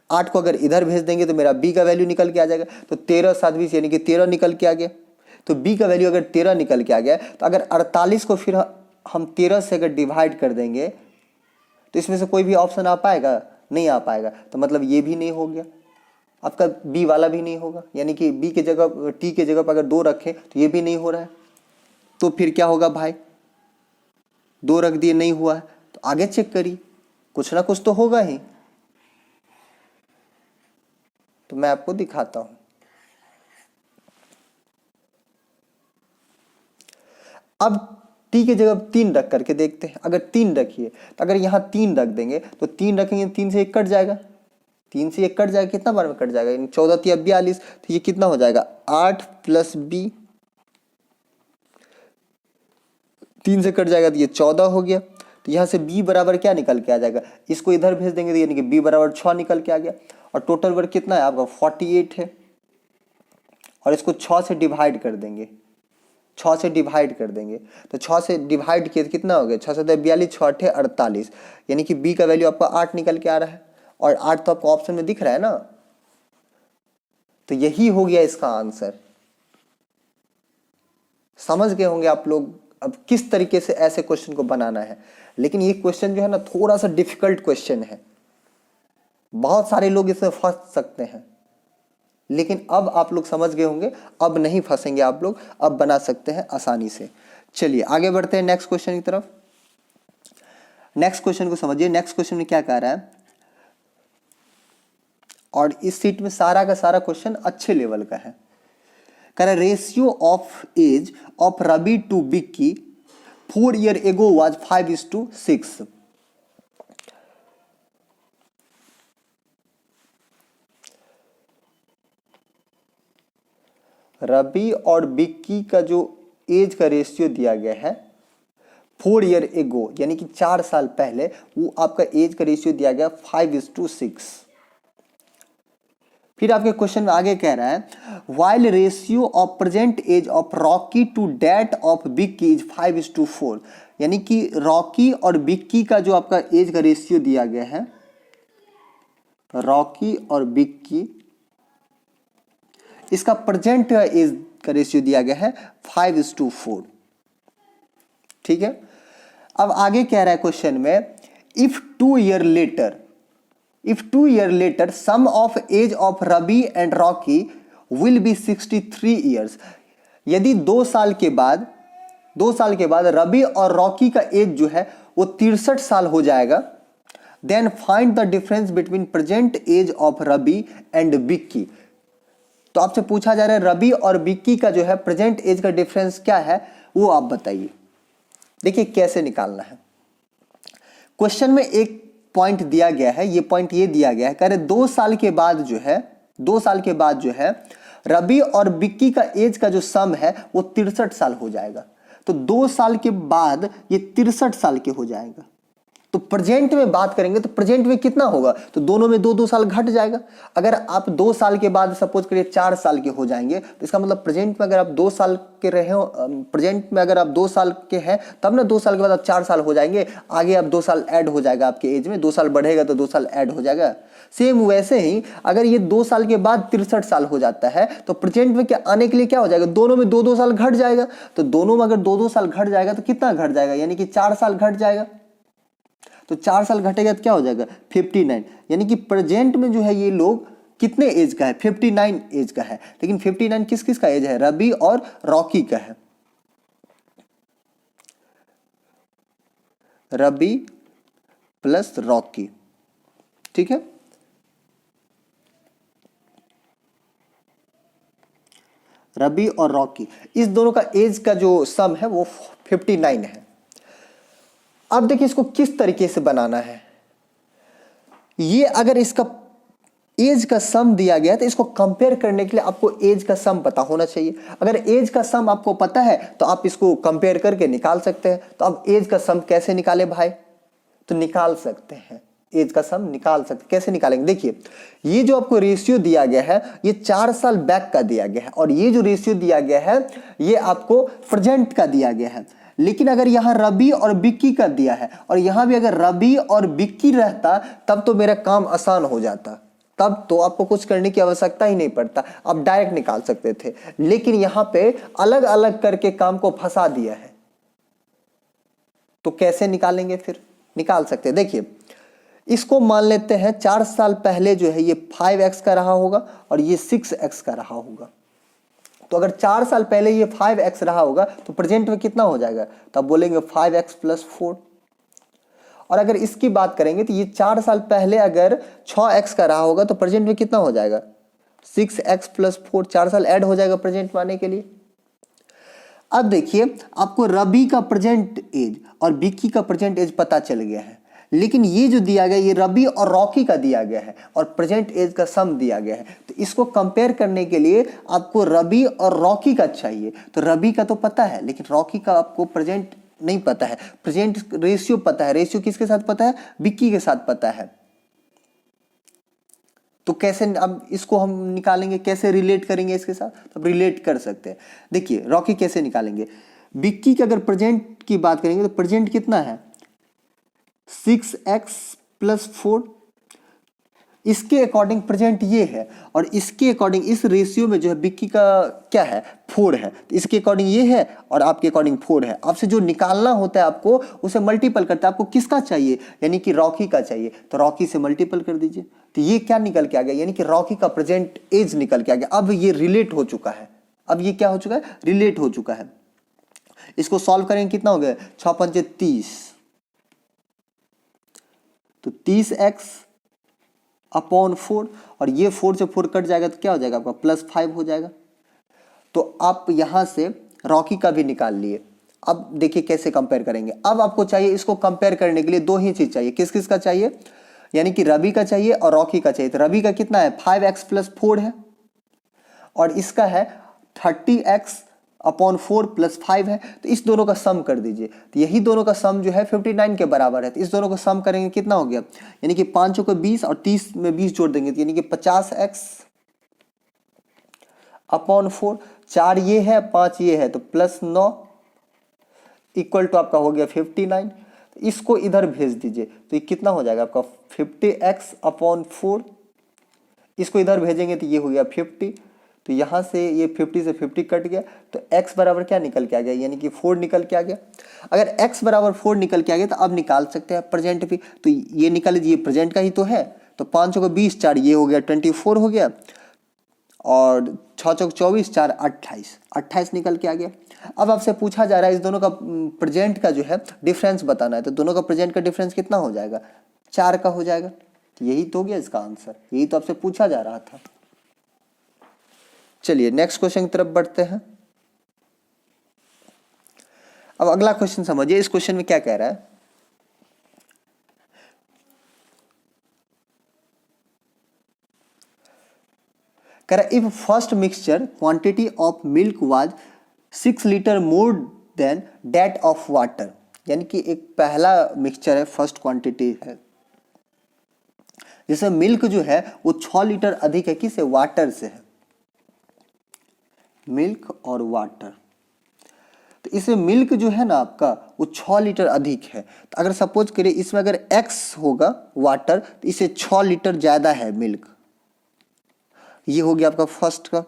8 को अगर इधर भेज देंगे तो मेरा b का वैल्यू निकल के आ जाएगा। तो 13 7 20 यानी कि 13 निकल के आ गया। तो b का वैल्यू अगर 13 निकल के आ गया, तो अगर 48 को फिर हम 13 से अगर डिवाइड कर देंगे तो इसमें से कोई भी ऑप्शन आ पाएगा, नहीं आ पाएगा। तो मतलब ये भी नहीं हो गया, आपका b वाला भी नहीं होगा, यानी कि b के जगह t के जगह पर अगर 2 रखें तो ये भी नहीं हो रहा है। तो फिर क्या होगा भाई, 2 रख दिए नहीं हुआ है, तो आगे चेक करिए, कुछ ना कुछ तो होगा ही। तो मैं आपको दिखाता हूं। अब टी की जगह 3 रख करके देखते हैं। अगर 3 रखिए तो अगर यहां 3 रख देंगे तो 3 रखेंगे, 3 से 1 कट जाएगा, 3 से 1 कट जाएगा, कितना बार में कट जाएगा, 14 या 42, तो ये कितना हो जाएगा, 8 प्लस बी, 3 से कट जाएगा तो ये 14 हो गया। तो यहाँ से b बराबर क्या निकल के आ जाएगा, इसको इधर भेज देंगे तो यानी कि b बराबर 6 निकल के आ गया। और टोटल वर्क कितना है आपका, 48 है, और इसको 6 से डिवाइड कर देंगे, 6 से डिवाइड कर देंगे, तो 6 से डिवाइड किए तो कितना हो गया, 6 से 42, 6 8 48, यानी कि b का वैल्यू आपका 8 निकल के आ रहा है, और 8 तो आपको ऑप्शन में दिख रहा है ना। तो यही हो गया इसका आंसर। समझ गए होंगे आप लोग अब किस तरीके से ऐसे क्वेश्चन को बनाना है। लेकिन ये क्वेश्चन जो है ना थोड़ा सा डिफिकल्ट क्वेश्चन है, बहुत सारे लोग इसमें फंस सकते हैं, लेकिन अब आप लोग समझ गए होंगे, अब नहीं फंसेंगे आप लोग, अब बना सकते हैं आसानी से। चलिए आगे बढ़ते हैं नेक्स्ट क्वेश्चन की तरफ। नेक्स्ट क्वेश्चन को समझिए, नेक्स्ट क्वेश्चन में क्या कह रहा है, और इस सीट में सारा का सारा क्वेश्चन अच्छे लेवल का है। कह रहा है ratio of age of Ravi to Vicky 4 years ago was 5:6। Ravi और विक्की का जो एज का रेशियो दिया गया है 4 years ago, यानी कि 4 साल पहले, वो आपका एज का रेशियो दिया गया 5:6। फिर आपके क्वेश्चन में आगे कह रहा है while ratio of present age of Rocky to date of Bikki is 5:4, यानी कि रॉकी और बिक्की का जो आपका एज का रेशियो दिया गया है, रॉकी और बिक्की इसका प्रेजेंट एज का रेशियो दिया गया है 5:4। ठीक है, अब आगे कह रहा है क्वेश्चन में if 2 year later sum of age of Ravi and Rocky will be 63 years, यदि 2 साल के बाद रवि और रॉकी का एज जो है वो 63 साल हो जाएगा, then find the difference between present age of Ravi and Bikki. तो आपसे पूछा जा रहा है रवि और बिक्की का जो है प्रेजेंट एज का डिफरेंस क्या है, वो आप बताइए। देखिए कैसे निकालना है। क्वेश्चन में एक पॉइंट दिया गया है, ये पॉइंट ये दिया गया है, कह रहे 2 साल के बाद जो है रवि और बिक्की का एज का जो सम है वो 63 साल हो जाएगा। तो 2 साल के बाद ये 63 साल के हो जाएगा। तो प्रेजेंट में बात करेंगे तो प्रेजेंट में कितना होगा, तो दोनों में 2-2 साल घट जाएगा। अगर आप 2 साल के बाद सपोज करिए 4 साल के हो जाएंगे, तो इसका मतलब प्रेजेंट में अगर आप 2 साल के रहे हो, प्रेजेंट में अगर आप 2 साल के हैं तब ना 2 साल के बाद आप 4 साल हो जाएंगे, आगे आप 2 साल ऐड हो जाएगा, आपके एज में 2 साल बढ़ेगा तो 2 साल ऐड हो जाएगा। सेम वैसे ही अगर ये 2 साल के बाद 63 साल हो जाता है तो प्रेजेंट में क्या आने के लिए क्या हो जाएगा, दोनों में 2-2 साल घट जाएगा। तो दोनों में अगर 2-2 साल घट जाएगा तो कितना घट जाएगा, यानी कि 4 साल घट जाएगा। तो 4 साल घटेगा तो क्या हो जाएगा 59, यानी कि प्रेजेंट में जो है ये लोग कितने एज का है, 59 एज का है। लेकिन 59 किस किस का एज है, रवि और रॉकी का है। रवि प्लस रॉकी, ठीक है। रवि और रॉकी इस दोनों का एज का जो सम है वो 59 है। अब देखिए इसको किस तरीके से बनाना है। ये अगर इसका एज का सम दिया गया तो इसको कंपेयर करने के लिए आपको एज का सम पता होना चाहिए। अगर एज का सम आपको पता है तो आप इसको कंपेयर करके निकाल सकते हैं। तो अब एज का सम कैसे निकाले भाई, तो निकाल सकते हैं, एज का सम निकाल सकते हैं। कैसे निकालेंगे, देखिए ये जो आपको रेशियो दिया गया है ये 4 साल बैक का दिया गया है, और ये जो रेशियो दिया गया है ये आपको प्रेजेंट का दिया गया है। लेकिन अगर यहां रवि और बिक्की का दिया है और यहां भी अगर रवि और बिक्की रहता तब तो मेरा काम आसान हो जाता, तब तो आपको कुछ करने की आवश्यकता ही नहीं पड़ता, आप डायरेक्ट निकाल सकते थे। लेकिन यहां पे अलग अलग करके काम को फंसा दिया है, तो कैसे निकालेंगे, फिर निकाल सकते हैं। देखिए इसको मान लेते हैं 4 साल पहले जो है ये 5x का रहा होगा और ये 6x का रहा होगा। तो अगर 4 साल पहले ये 5x रहा होगा तो प्रेजेंट में कितना हो जाएगा, तो आप बोलेंगे 5x + 4। और अगर इसकी बात करेंगे तो ये 4 साल पहले अगर 6x का रहा होगा तो प्रेजेंट में कितना हो जाएगा, 6x + 4, 4 साल ऐड हो जाएगा प्रेजेंट में आने के लिए। अब देखिए आपको रवि का प्रेजेंट एज और बिक्की का प्रेजेंट एज पता चल गया है, लेकिन ये जो दिया गया ये रवि और रॉकी का दिया गया है और प्रेजेंट एज का सम दिया गया है। तो इसको कंपेयर करने के लिए आपको रवि और रॉकी का चाहिए। तो रवि का तो पता है लेकिन रॉकी का आपको प्रेजेंट नहीं पता है, प्रेजेंट रेशियो पता है। रेशियो किसके साथ पता है, बिक्की के साथ पता है। तो कैसे अब इसको हम निकालेंगे, कैसे रिलेट करेंगे इसके साथ, तो रिलेट कर सकते हैं। देखिए रॉकी कैसे निकालेंगे, बिक्की के अगर प्रेजेंट की बात करेंगे तो प्रेजेंट कितना है 6x + 4, इसके अकॉर्डिंग प्रेजेंट ये है और इसके अकॉर्डिंग इस रेशियो में जो है बिक्की का क्या है 4 है, तो इसके अकॉर्डिंग ये है और आपके अकॉर्डिंग 4 है। आपसे जो निकालना होता है आपको उसे मल्टीपल करता है। आपको किसका चाहिए, यानी कि रॉकी का चाहिए, तो रॉकी से मल्टीपल कर दीजिए। तो ये क्या निकल के आ गया, यानी कि रॉकी का प्रेजेंट एज निकल के आ गया। अब ये रिलेट हो चुका है, अब ये क्या हो चुका है, रिलेट हो चुका है। इसको सॉल्व करेंगे कितना हो गया 6 × 5 = 30, तो 30x / 4 और ये 4 से 4 कट जाएगा तो क्या हो जाएगा आपका +5 हो जाएगा। तो आप यहां से रॉकी का भी निकाल लिए। अब देखिए कैसे कंपेयर करेंगे। अब आपको चाहिए इसको कंपेयर करने के लिए 2 ही चीज चाहिए। किस किस का चाहिए, यानी कि रवि का चाहिए और रॉकी का चाहिए। तो रवि का कितना है 5x + 4 है और इसका है 30x / 4 + 5 है। तो इस दोनों का सम कर दीजिए। तो यही दोनों का सम जो है 59 के बराबर है। तो इस दोनों का सम करेंगे कितना हो गया, यानी कि 5 को 20 और 30 में 20 जोड़ देंगे तो यानी कि 50x अपॉन 4, 4 ये है 5 ये है तो +9 इक्वल टू आपका हो गया 59। इसको इधर भेज दीजिए तो ये कितना हो जाएगा आपका 50x अपॉन 4, इसको इधर भेजेंगे तो ये हो गया 50, तो यहाँ से ये 50 से 50 कट गया तो x बराबर क्या निकल के आ गया, यानी कि 4 निकल के आ गया। अगर x बराबर 4 निकल के आ गया तो अब निकाल सकते हैं प्रेजेंट भी, तो ये निकाल लीजिए, ये प्रेजेंट का ही तो है, तो 5 चौक 20, 4 ये हो गया 24 हो गया, और 6 चौक 24, 4 28 निकल के आ गया। अब आपसे पूछा जा रहा है इस दोनों का प्रेजेंट का जो है डिफरेंस बताना है, तो दोनों का प्रेजेंट का डिफरेंस कितना हो जाएगा, 4 का हो जाएगा। तो यही तो हो गया इसका आंसर, यही तो आपसे पूछा जा रहा था। चलिए नेक्स्ट क्वेश्चन की तरफ बढ़ते हैं। अब अगला क्वेश्चन समझिए, इस क्वेश्चन में क्या कह रहा है, कह रहा है if first mixture quantity of milk was 6 litre more than that of water, यानी कि एक पहला मिक्सचर है, फर्स्ट क्वांटिटी है जिसमें मिल्क जो है वो 6 लीटर अधिक है, किससे, वाटर से है, मिल्क और वाटर। तो इसमें मिल्क जो है ना आपका वो 6 लीटर अधिक है, तो अगर सपोज करिए इसमें अगर x होगा वाटर तो इसे 6 लीटर ज्यादा है मिल्क, ये हो गया आपका फर्स्ट का।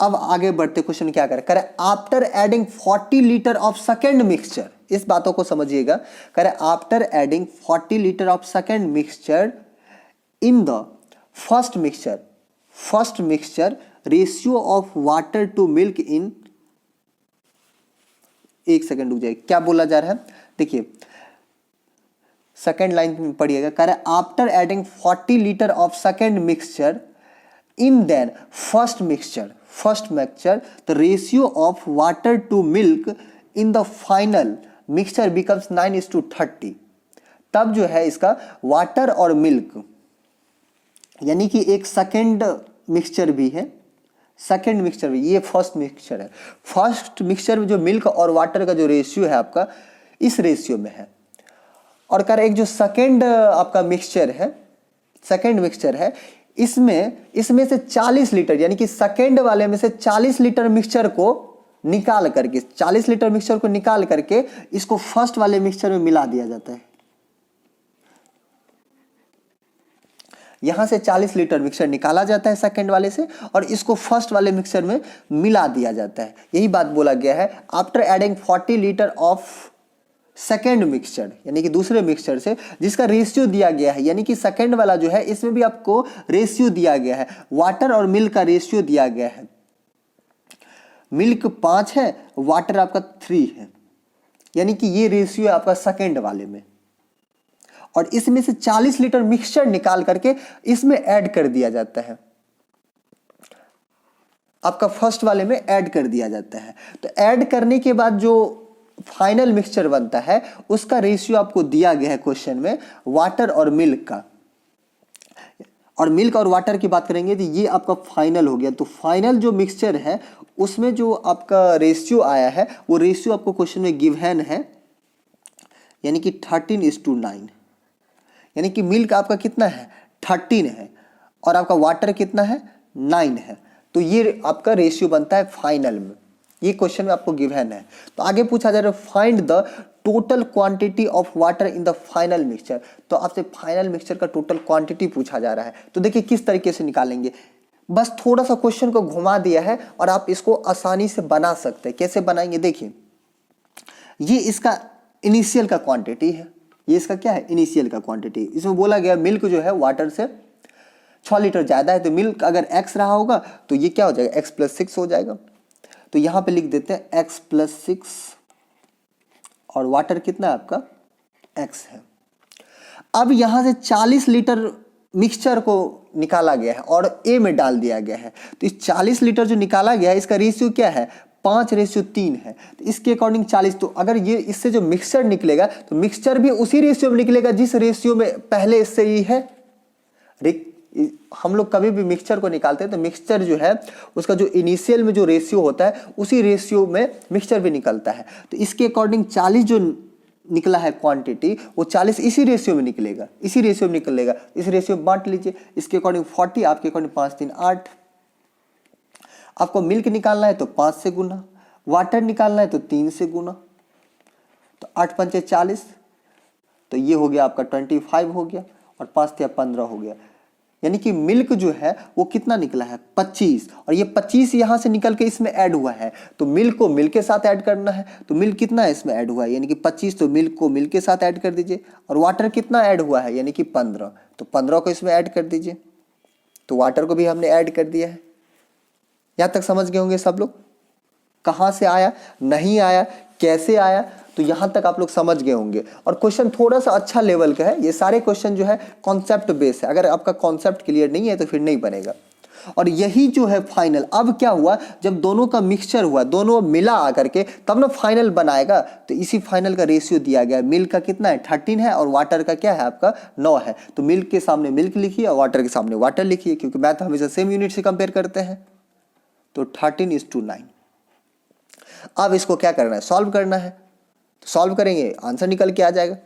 अब आगे बढ़ते क्वेश्चन क्या करे after adding 40 litre of second mixture, इस बातों को समझिएगा, करे after adding 40 litre of second mixture in the first mixture ratio of water to milk in, एक सेकेंड रुक जाइए, क्या बोला जा रहा है, देखिए सेकेंड लाइन में पढ़िएगा, कह रहा है after adding 40 litre of second mixture in then first mixture the ratio of water to milk in the final mixture becomes 9:30। तब जो है इसका वाटर और मिल्क, यानी कि एक सेकेंड मिक्सचर भी है, सेकेंड मिक्सचर भी, ये फर्स्ट मिक्सचर है, फर्स्ट मिक्सचर में जो मिल्क और वाटर का जो रेशियो है आपका इस रेशियो में है, और कर एक जो सेकेंड आपका मिक्सचर है इसमें से 40 लीटर, यानी कि सेकेंड वाले में से 40 लीटर मिक्सचर को निकाल करके इसको फर्स्ट वाले मिक्सचर में मिला दिया जाता है। यहां से 40 लीटर मिक्सचर निकाला जाता है सेकेंड वाले से और इसको फर्स्ट वाले मिक्सचर में मिला दिया जाता है, यही बात बोला गया है। After adding 40 litre of second mixture, यानी कि दूसरे मिक्सचर से जिसका रेशियो दिया गया है, यानी कि सेकेंड वाला जो है इसमें भी आपको रेशियो दिया गया है, वाटर और मिल्क का रेशियो दिया गया है, मिल्क 5 है, वाटर आपका 3 है, यानी कि ये रेशियो है आपका सेकेंड वाले में, और इसमें से 40 लीटर मिक्सचर निकाल करके इसमें ऐड कर दिया जाता है, आपका फर्स्ट वाले में ऐड कर दिया जाता है। तो ऐड करने के बाद जो फाइनल मिक्सचर बनता है उसका रेशियो आपको दिया गया है क्वेश्चन में, वाटर और मिल्क का, और मिल्क और वाटर की बात करेंगे तो ये आपका फाइनल हो गया। तो फाइनल जो मिक्सचर है उसमें जो आपका रेशियो आया है वो रेशियो आपको क्वेश्चन में गिवन है, यानी कि 13:9, यानी कि मिल्क आपका कितना है 13 है और आपका वाटर कितना है 9 है, तो ये आपका रेशियो बनता है फाइनल में, ये क्वेश्चन में आपको गिवन है। तो आगे पूछा जा रहा है find the total quantity of water in the final mixture, तो आपसे फाइनल मिक्सचर का टोटल क्वांटिटी पूछा जा रहा है। तो देखिए किस तरीके से निकालेंगे, बस थोड़ा सा क्वेश्चन को घुमा दिया है और आप इसको आसानी से बना सकते हैं। कैसे बनाएंगे, देखिए ये इसका इनिशियल का क्वांटिटी है, ये इसका क्या है इनिशियल का क्वांटिटी। इसमें बोला गया मिल्क जो है वाटर से 6 लीटर ज्यादा है, तो मिल्क अगर x रहा होगा तो ये क्या हो जाएगा x + 6 हो जाएगा। तो यहां पे लिख देते हैं x + 6 और वाटर कितना है आपका x है। अब यहां से 40 लीटर मिक्सचर को निकाला गया है और a में डाल दिया गया है, तो इस 40 लीटर जो निकाला गया है इसका रेशियो क्या है 5:3 है, तो इसके अकॉर्डिंग 40। तो अगर ये इससे जो मिक्सचर निकलेगा तो मिक्सचर भी उसी रेशियो में निकलेगा जिस रेशियो में पहले इससे ही है। हम लोग कभी भी मिक्सचर को निकालते हैं तो मिक्सचर जो है उसका जो इनिशियल में जो रेशियो होता है उसी रेशियो में मिक्सचर भी निकलता है। तो इसके अकॉर्डिंग 40 जो निकला है क्वांटिटी, वो 40 इसी रेशियो में निकलेगा, इसी रेशियो में निकलेगा। इस रेशियो में बांट लीजिए, इसके अकॉर्डिंग 40, आपके अकॉर्डिंग 5 3 8। आपको मिल्क निकालना है तो 5 से गुना, वाटर निकालना है तो 3 से गुना, तो 8 पंचे 40, तो ये हो गया आपका 25 हो गया, और 5 या 15 हो गया। यानी कि मिल्क जो है वो कितना निकला है 25, और ये 25 यहां से निकल के इसमें ऐड हुआ है, तो मिल्क को मिल्क के साथ ऐड करना है। तो मिल्क कितना है इसमें ऐड हुआ है, यानी कि 25, तो मिल्क को मिल्क के साथ ऐड कर दीजिए। और वाटर कितना ऐड हुआ है, यानी कि 15, तो 15 को इसमें ऐड कर दीजिए। तो वाटर को भी हमने ऐड कर दिया है। यहां तक समझ गए होंगे सब लोग, कहां से आया, नहीं आया, कैसे आया, तो यहां तक आप लोग समझ गए होंगे। और क्वेश्चन थोड़ा सा अच्छा लेवल का है, ये सारे क्वेश्चन जो है कॉन्सेप्ट बेस है। अगर आपका कॉन्सेप्ट क्लियर नहीं है तो फिर नहीं बनेगा। और यही जो है फाइनल, अब क्या हुआ, जब दोनों का मिक्सचर हुआ, दोनों मिला आकर के तब ना फाइनल बनाएगा। तो इसी फाइनल का रेशियो दिया गया है। मिल्क का कितना है 13 है, और वाटर का क्या है आपका 9 है। तो मिल्क के सामने मिल्क लिखिए और वाटर के सामने वाटर लिखिए, क्योंकि मैथ हमेशा सेम यूनिट से कंपेयर करते हैं। तो 13:9। अब इसको क्या करना है, सॉल्व करना है। तो सॉल्व करेंगे, आंसर निकल के आ जाएगा।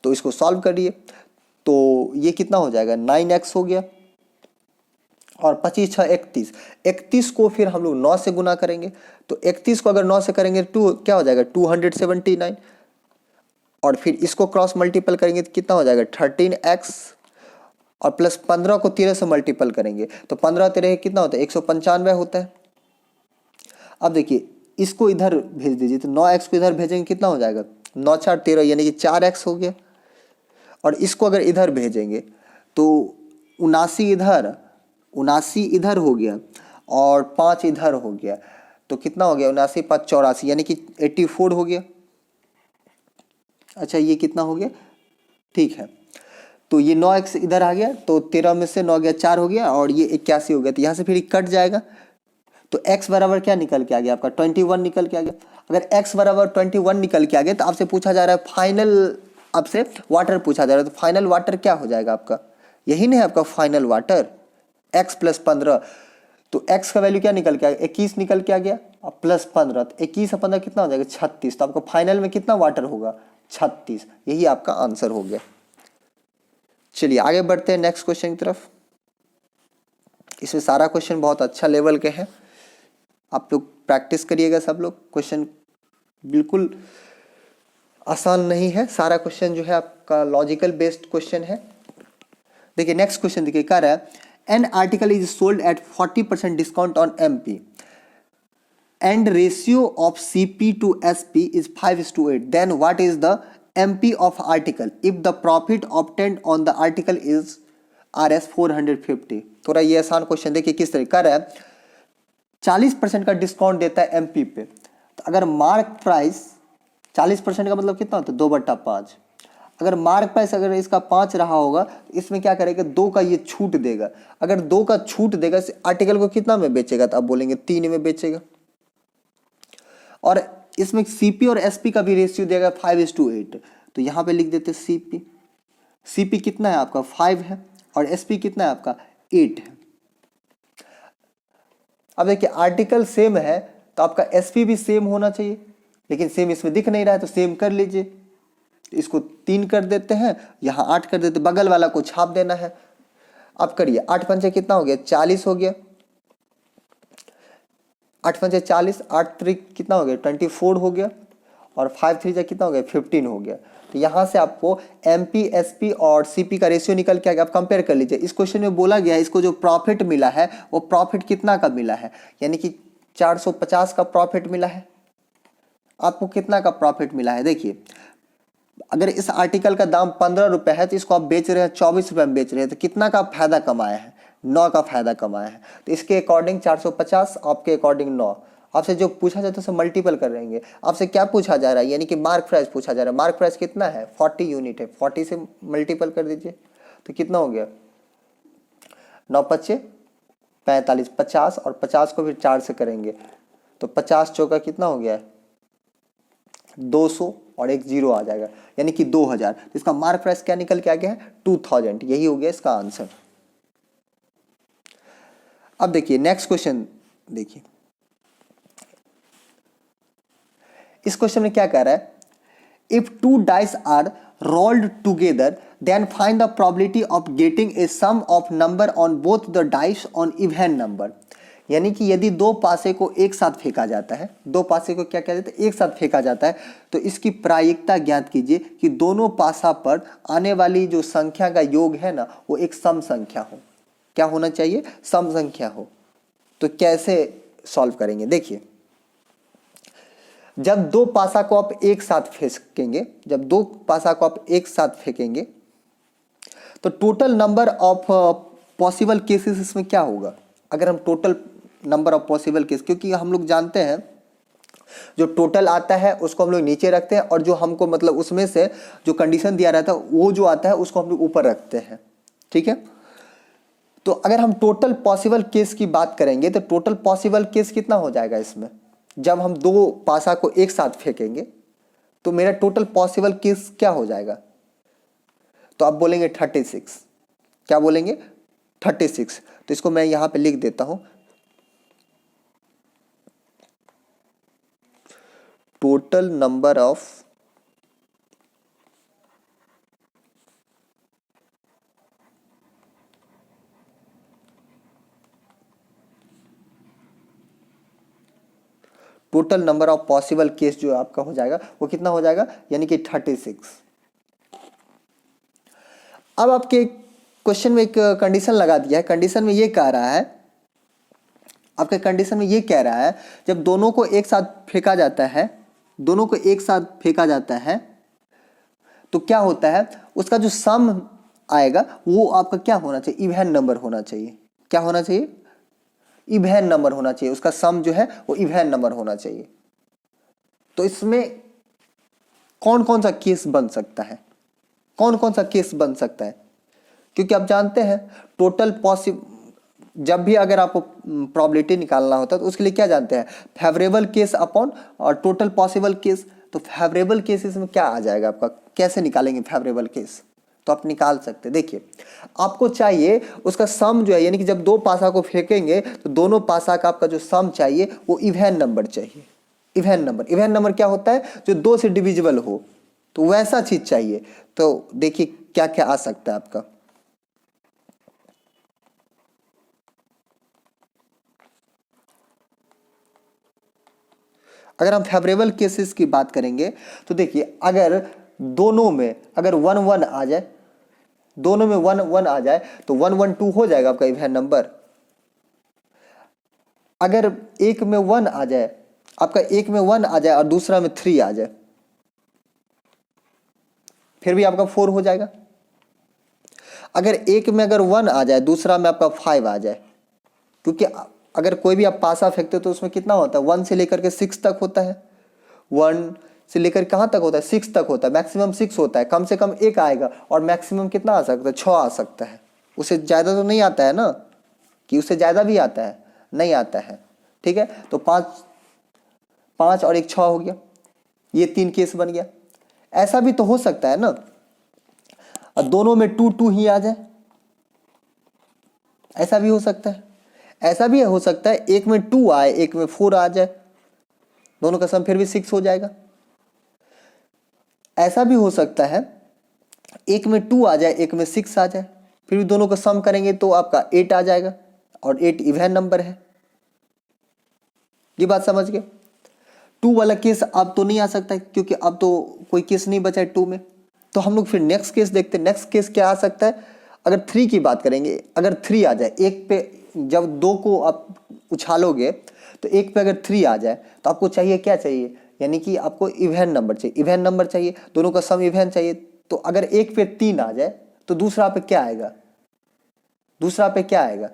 तो इसको सॉल्व करिए, तो ये कितना हो जाएगा 9x हो गया, और 25 6 31। 31 को फिर हम लोग 9 से गुना करेंगे, तो 31 को अगर 9 से करेंगे तो क्या हो जाएगा 279, और फिर इसको क्रॉस मल्टीपल करेंगे तो कितना हो जाएगा 13x, और प्लस 15 को 13 से मल्टीपल करेंगे तो 15 13 कितना होता है 195 होता है। अब देखिए इसको इधर भेज दीजिए, तो 9x को इधर भेजेंगे कितना हो जाएगा 9 4 13, यानी कि 4x हो गया। और इसको अगर इधर भेजेंगे तो 79 इधर हो गया, और 5 इधर हो गया, तो कितना हो गया 79 5 84, यानी कि 84 हो गया। अच्छा ये कितना हो गया, ठीक है। तो ये 9x इधर आ गया, तो 13 में से 9 गया 4 हो गया, और ये 81 हो गया। तो यहाँ से फिर कट जाएगा, तो x बराबर क्या निकल के आ गया आपका 21 निकल के आ गया। अगर x बराबर 21 निकल के आ गया, तो आपसे पूछा जा रहा है फाइनल, आपसे वाटर पूछा जा रहा है, तो फाइनल वाटर क्या हो जाएगा आपका, यही नहीं है आपका फाइनल वाटर, x + 15। तो x का वैल्यू क्या निकल के आ गया 21 निकल के आ गया, और प्लस 15, तो 21 और 15 कितना हो जाएगा 36। तो आपका फाइनल में कितना वाटर होगा 36, यही आपका आंसर हो गया। चलिए आगे बढ़ते हैं नेक्स्ट क्वेश्चन की तरफ। इसमें सारा क्वेश्चन बहुत अच्छा लेवल के हैं, आप लोग प्रैक्टिस करिएगा सब लोग। क्वेश्चन बिल्कुल आसान नहीं है, सारा क्वेश्चन जो है आपका लॉजिकल बेस्ड क्वेश्चन है। देखिए नेक्स्ट क्वेश्चन देखिए, क्या रहा है, an article is sold at 40% discount on MP and ratio of CP to SP is 5:8, then what is the MP of article if the profit obtained on the article is RS 450। थोड़ा ये आसान क्वेश्चन देखिए किस तरह कर रहा है, 40% का डिस्काउंट देता है एमपी पे। तो अगर मार्क प्राइस 40% का मतलब कितना होता है 2/5। अगर मार्क प्राइस अगर इसका 5 रहा होगा, तो इसमें क्या करेगा 2 का ये छूट देगा। अगर 2 का छूट देगा, इस आर्टिकल को कितना में बेचेगा, तो आप बोलेंगे 3 में बेचेगा। और इसमें सीपी और एसपी का भी रेशियो देगा 5:8। तो यहां पे लिख देते सीपी, सीपी कितना है आपका 5 है, और एसपी कितना है आपका 8 है। अब देखिए आर्टिकल सेम है, तो आपका एसपी भी सेम होना चाहिए, लेकिन सेम इसमें दिख नहीं रहा है, तो सेम कर लीजिए। तो इसको 3 कर देते हैं, यहाँ 8 कर देते, बगल वाला को छाप देना है। अब करिए 8 पंचे कितना हो गया 40 हो गया, 8 पंचे 40, 8 3 कितना हो गया 24 हो गया, और 5 3 कितना हो गया 15 हो गया। तो यहाँ से आपको एमपी एसपी और सीपी का रेशियो निकल के आ गया। आप कंपेयर कर लीजिए। इस क्वेश्चन में बोला गया है इसको जो प्रॉफिट मिला है वो प्रॉफिट कितना का मिला है, यानी कि 450 का प्रॉफिट मिला है। आपको कितना का प्रॉफिट मिला है, देखिए अगर इस आर्टिकल का दाम 15 रुपए है, तो इसको आप बेच रहे हैं 24 रुपए में बेच रहे हैं, तो कितना का फायदा कमाया है 9 का फायदा कमाया है। तो इसके अकॉर्डिंग 450, आपके अकॉर्डिंग 9। आपसे जो पूछा जाता है उसे मल्टीपल कर रहेंगे। आपसे क्या पूछा जा रहा है, यानी कि मार्क प्राइस पूछा जा रहा है। मार्क प्राइस कितना है 40 यूनिट है, 40 से मल्टीपल कर दीजिए, तो कितना हो गया 9 5 45, 50, और 50 को फिर 4 से करेंगे तो 50 चौका कितना हो गया 200, और एक 0 आ जाएगा, यानी कि 2000। तो इसका मार्क प्राइस क्या निकल के आ गया है 2000, यही हो गया इसका आंसर। अब देखिए नेक्स्ट क्वेश्चन देखिए, इस क्वेश्चन में क्या कह रहा है, if two dice are rolled together then find the probability of getting a sum of number on both the dice on even number। यानी कि यदि दो पासे को एक साथ फेंका जाता है, दो पासे को क्या किया जाता है, एक साथ फेंका जाता है, तो इसकी प्रायिकता ज्ञात कीजिए कि दोनों पासा पर आने वाली जो संख्या का योग है ना वो एक सम संख्या हो। क्या होना चाहिए, सम संख्या हो। तो कैसे सॉल्व करेंगे, देखिए जब दो पासा को आप एक साथ फेंकेंगे, जब दो पासा को आप एक साथ फेंकेंगे तो total number of possible cases इसमें क्या होगा। अगर हम total number of possible case, क्योंकि हम लोग जानते हैं जो टोटल आता है उसको हम लोग नीचे रखते हैं और जो हमको मतलब उसमें से जो कंडीशन दिया रहता है वो जो आता है उसको हम लोग ऊपर रखते हैं, ठीक है। तो अगर हम टोटल पॉसिबल केस की बात करेंगे तो टोटल पॉसिबल केस कितना हो जाएगा इसमें, जब हम दो पासा को एक साथ फेंकेंगे तो मेरा टोटल पॉसिबल केस क्या हो जाएगा। तो आप बोलेंगे 36, क्या बोलेंगे 36। तो इसको मैं यहां पे लिख देता हूं, total number of total number of possible case जो आपका हो जाएगा वो कितना हो जाएगा, यानी कि 36। अब आपके क्वेश्चन में एक कंडीशन लगा दिया है, कंडीशन में ये कह रहा है, आपके कंडीशन में ये कह रहा है जब दोनों को एक साथ फेंका जाता है, दोनों को एक साथ फेंका जाता है तो क्या होता है, उसका जो सम आएगा वो आपका क्या होना चाहिए, इवन नंबर होना चाहिए। क्या होना चाहिए, इवन नंबर होना चाहिए, उसका सम जो है वो इवन नंबर होना चाहिए। तो इसमें कौन कौन सा केस बन सकता है, कौन कौन सा केस बन सकता है, क्योंकि आप जानते हैं टोटल जब भी अगर आपको प्रोबेबिलिटी निकालना होता है तो उसके लिए क्या जानते हैं, फेवरेबल केस अपॉन और टोटल पॉसिबल केस। तो फेवरेबल केसेस में क्या आ जाएगा आपका, कैसे निकालेंगे फेवरेबल केस, तो आप निकाल सकते हैं। देखिए आपको चाहिए उसका सम जो है, यानी कि जब दो पासा को फेंकेंगे तो दोनों पासा का आपका जो सम चाहिए वो इवन नंबर चाहिए। इवन नंबर, इवन नंबर क्या होता है, जो दो से डिविजिबल हो, तो वैसा चीज चाहिए। तो देखिए क्या क्या आ सकता है आपका, अगर हम फेवरेबल केसेस की बात करेंगे तो देखिए अगर दोनों में अगर 1 1 आ जाए, दोनों में 1 1 आ जाए तो 1 1 2 हो जाएगा आपका इवन नंबर। अगर एक में 1 आ जाए, आपका एक में 1 आ जाए और दूसरा में 3 आ जाए, फिर भी आपका 4 हो जाएगा। अगर एक में अगर 1 आ जाए, दूसरा में आपका 5 आ जाए, क्योंकि अगर कोई भी आप पासा फेंकते हो तो उसमें कितना होता है, 1 से लेकर के 6 तक होता है, 1 से लेकर कहाँ तक होता है, 6 तक होता है, मैक्सिमम 6 होता है, कम से कम एक आएगा और मैक्सिमम कितना आ सकता है, 6 आ सकता है। उससे ज़्यादा तो नहीं आता है ना, कि उससे ज़्यादा भी आता है, नहीं आता है, ठीक है। तो 5 और एक 6 हो गया, ये 3 केस बन गया। ऐसा भी तो हो सकता है ना, और दोनों में 2 2 ही आ जाए, ऐसा भी हो सकता है। ऐसा भी हो सकता है एक में 2 आए, एक में 4 आ जाए, दोनों का सम फिर भी 6 हो जाएगा। ऐसा भी हो सकता है एक में 2 आ जाए, एक में 6 आ जाए, फिर भी दोनों का सम करेंगे तो आपका 8 आ जाएगा और 8 इवन नंबर है। ये बात समझ गए। 2 वाला केस अब तो नहीं आ सकता क्योंकि अब तो कोई केस नहीं बचा है 2 में। तो हम लोग फिर नेक्स्ट केस देखते हैं। नेक्स्ट केस क्या आ सकता है, अगर 3 की बात करेंगे, अगर 3 आ जाए, एक पे जब 2 को आप उछालोगे तो एक पे अगर 3 आ जाए तो आपको चाहिए क्या चाहिए, यानी कि आपको इवन नंबर चाहिए, इवन नंबर चाहिए, दोनों का सम इवन चाहिए। तो अगर एक पे 3 आ जाए तो दूसरा पे क्या आएगा, दूसरा पे क्या आएगा,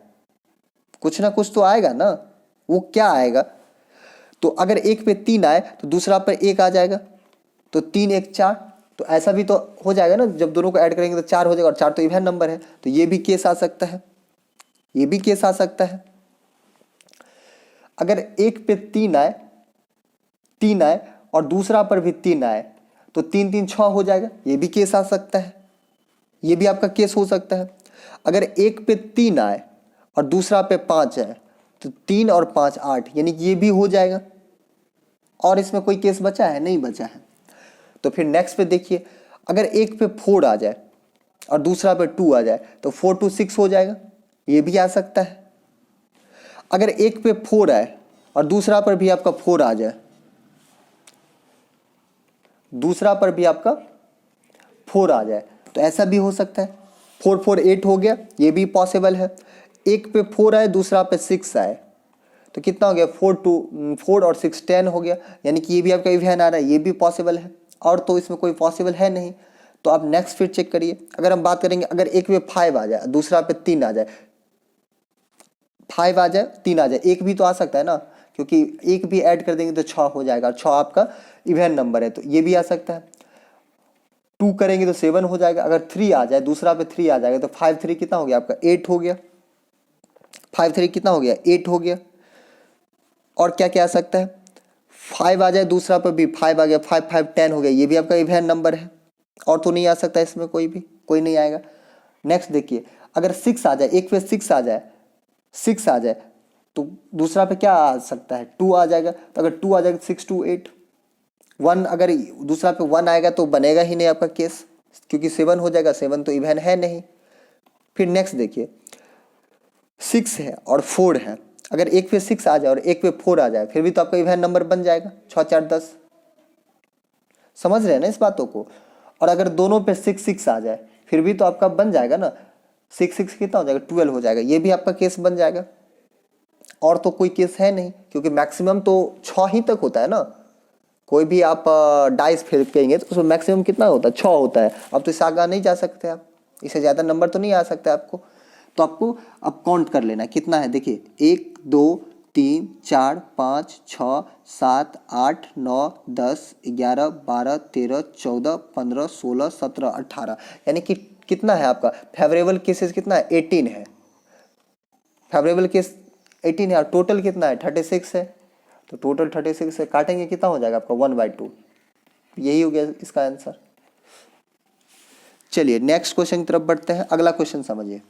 कुछ ना कुछ तो आएगा ना, वो क्या आएगा। तो अगर एक पे 3 आए तो दूसरा पर 1 आ जाएगा, तो 3 1 4, तो ऐसा भी तो हो जाएगा ना, जब दोनों को ऐड करेंगे तो 4 हो जाएगा और 4 तो इवन नंबर है। तो ये भी केस आ सकता है, ये भी केस आ सकता है। अगर एक पे 3 आए, 3 आए और दूसरा पर भी 3 आए तो 3 3 6 हो जाएगा, ये भी केस आ सकता है, ये भी आपका केस हो सकता है। अगर एक पे 3 आए और दूसरा पे 5 है तो 3 और 5 8, यानी कि ये भी हो जाएगा। और इसमें कोई केस बचा है, नहीं बचा है। तो फिर नेक्स्ट पे देखिए, अगर एक पे 4 आ जाए और दूसरा पे 2 आ जाए तो 4 2 6 हो जाएगा, ये भी आ सकता है। अगर एक पे 4 आए और दूसरा पर भी आपका 4 आ जाए, दूसरा पर भी आपका 4 आ जाए तो ऐसा भी हो सकता है। 4 4 8 हो गया, ये भी पॉसिबल है। एक पे 4 आए दूसरा पे 6 आए तो कितना हो गया, 4 और 6 10 हो गया, यानी कि ये भी आपका इवन आ रहा है, ये भी पॉसिबल है। और तो इसमें कोई पॉसिबल है नहीं, तो आप नेक्स्ट फिर चेक करिए। अगर हम बात करेंगे, अगर एक पे 5 आ जाए दूसरा पे 3 आ जाए, 5 आ जाए 3 आ जाए, एक भी तो आ सकता है ना, क्योंकि एक भी ऐड कर देंगे तो 6 हो जाएगा, 6 आपका इवन नंबर है, तो ये भी आ सकता है। 2 करेंगे तो 7 हो जाएगा। अगर 3 आ जाए दूसरा पे 3 आ जाएगा तो 5 3 कितना हो गया आपका 8 हो गया, 5 3 कितना हो गया 8 हो गया। और क्या क्या आ सकता है, 5 आ जाए दूसरा पर भी 5 आ गया, 5 5 10 हो गया, ये भी आपका इवन नंबर है। और तो नहीं आ सकता इसमें, कोई नहीं आएगा। नेक्स्ट देखिए, अगर 6 आ जाए, एक पे 6 आ जाए, 6 आ जाए तो दूसरा पे क्या आ सकता है 2 आ जाएगा, तो अगर 2 आ जाएगा 6 2 8। 1 अगर दूसरा पे 1 आएगा तो बनेगा ही नहीं आपका केस, क्योंकि 7 हो जाएगा, 7 तो इवन है नहीं। फिर नेक्स्ट देखिए, 6 है और 4 है, अगर एक पे 6 आ जाए और एक पे 4 आ जाए फिर भी तो आपका इवन नंबर बन जाएगा, 6 4 10। समझ रहे हैं ना इस बातों को। और अगर दोनों पे 6 6 आ जाए फिर भी तो आपका बन जाएगा ना, 6 6 कितना हो जाएगा 12 हो जाएगा, ये भी आपका केस बन जाएगा। और तो कोई केस है नहीं, क्योंकि मैक्सिमम तो 6 ही तक होता है ना। कोई भी आप डाइस फेंकेंगे तो उसमें मैक्सिमम कितना होता है 6 होता है। अब तो इससे आगे नहीं जा सकते आप, इससे ज़्यादा नंबर तो नहीं आ सकता आपको। तो आपको अब काउंट कर लेना कितना है, देखिए 1 2 3 4 5 6 7 8 9 10 11 12 13 14 15 16 17 18, यानी कि कितना है आपका फेवरेबल केसेस कितना है 18 है, फेवरेबल केस 18 है। और टोटल कितना है 36 है, तो टोटल 36 से काटेंगे कितना हो जाएगा आपका 1/2, यही हो गया इसका आंसर। चलिए नेक्स्ट क्वेश्चन की तरफ बढ़ते हैं। अगला क्वेश्चन समझिए,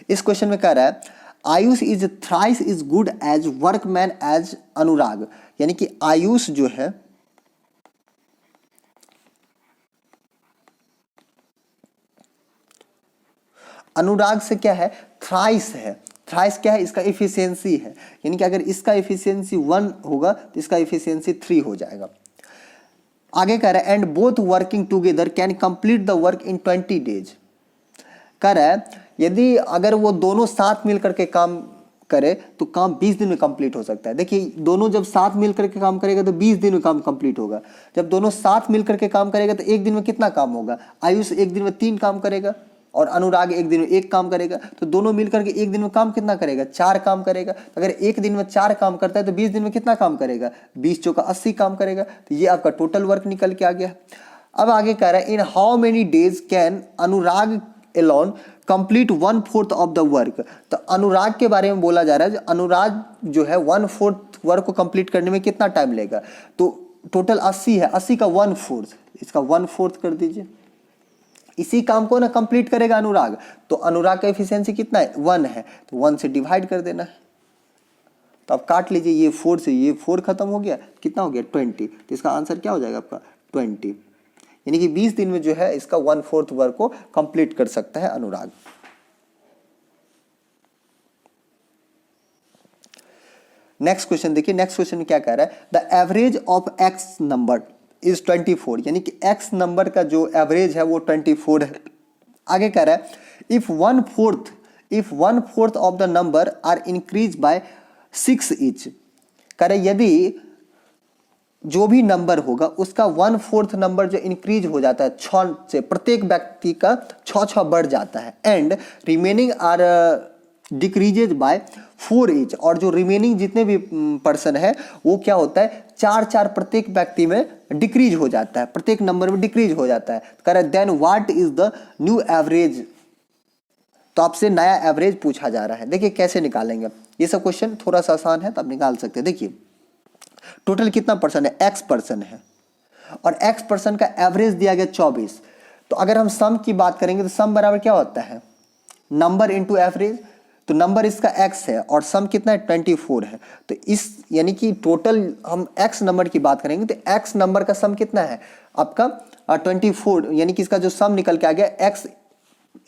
इस क्वेश्चन में कह रहा है Ayush is thrice is good as workman as Anurag, यानी कि आयुष जो है अनुराग से क्या है थ्राइस है। थ्राइस क्या है, इसका इफिशियंसी है, यानी कि अगर इसका इफिशियंसी 1 होगा तो इसका इफिशियंसी 3 हो जाएगा। आगे कह रहा है and both working together can complete the work in 20 days. कह रहा है यदि अगर वो दोनों साथ मिल करके काम करे तो काम 20 दिन में कंप्लीट हो सकता है। देखिए दोनों जब साथ मिल करके काम करेगा तो 20 दिन में काम कंप्लीट होगा। जब दोनों साथ मिल करके काम करेगा तो एक दिन में कितना काम होगा, आयुष एक दिन में 3 काम करेगा और अनुराग एक दिन में 1 काम करेगा, तो दोनों मिलकर के एक दिन में काम कितना करेगा 4 काम करेगा। अगर एक दिन में 4 काम करता है तो 20 दिन में कितना काम करेगा 20 चौका 80 काम करेगा। तो ये आपका टोटल वर्क निकल के आ गया। अब आगे कह रहा है in how many days can Anurag alone complete 1/4 of the work. तो अनुराग के बारे में बोला जा रहा है, अनुराग जो है 1/4 वर्क को कंप्लीट करने में कितना टाइम लेगा, तो टोटल 80 है, 80 का 1/4, इसका 1/4 कर दीजिए। इसी काम को ना कंप्लीट करेगा अनुराग, तो अनुराग का एफिशिएंसी कितना है 1 है, तो 1 से डिवाइड कर देना है। तो आप काट लीजिए, ये 4 से ये 4 खत्म हो गया, कितना हो गया 20, तो इसका आंसर क्या हो जाएगा आपका 20, यानी कि 20 दिन में जो है इसका 1/4 वर्क को कंप्लीट कर सकता है अनुराग। नेक्स्ट क्वेश्चन देखिए, नेक्स्ट क्वेश्चन में क्या कह रहा है the average of x number is 24, यानी कि एक्स नंबर का जो एवरेज है वो 24 है। आगे कह रहा है if 1/4 of the number are increase by 6 each. कह रहे यदि जो भी नंबर होगा उसका 1/4 नंबर जो इंक्रीज हो जाता है 6 से, प्रत्येक व्यक्ति का 6 बढ़ जाता है, and remaining are decreases by 4 each, और जो रिमेनिंग जितने भी पर्सन है वो क्या होता है 4 प्रत्येक व्यक्ति में डिक्रीज हो जाता है, प्रत्येक नंबर में डिक्रीज हो जाता है। कह रहा है then what is the new average. तो आपसे नया एवरेज पूछा जा रहा है। देखिए कैसे निकालेंगे, ये सब क्वेश्चन थोड़ा सा आसान है तो आप निकाल सकते हैं। देखिए टोटल कितना पर्सन है, x पर्सन है, और x पर्सन का एवरेज दिया गया 24। तो अगर हम सम की बात करेंगे तो सम बराबर क्या होता है नंबर इंटू एवरेज। तो नंबर इसका x है और सम कितना है 24 है। तो इस यानी कि टोटल हम x नंबर की बात करेंगे तो x नंबर का सम कितना है आपका 24, यानी कि इसका जो सम निकल के आ गया x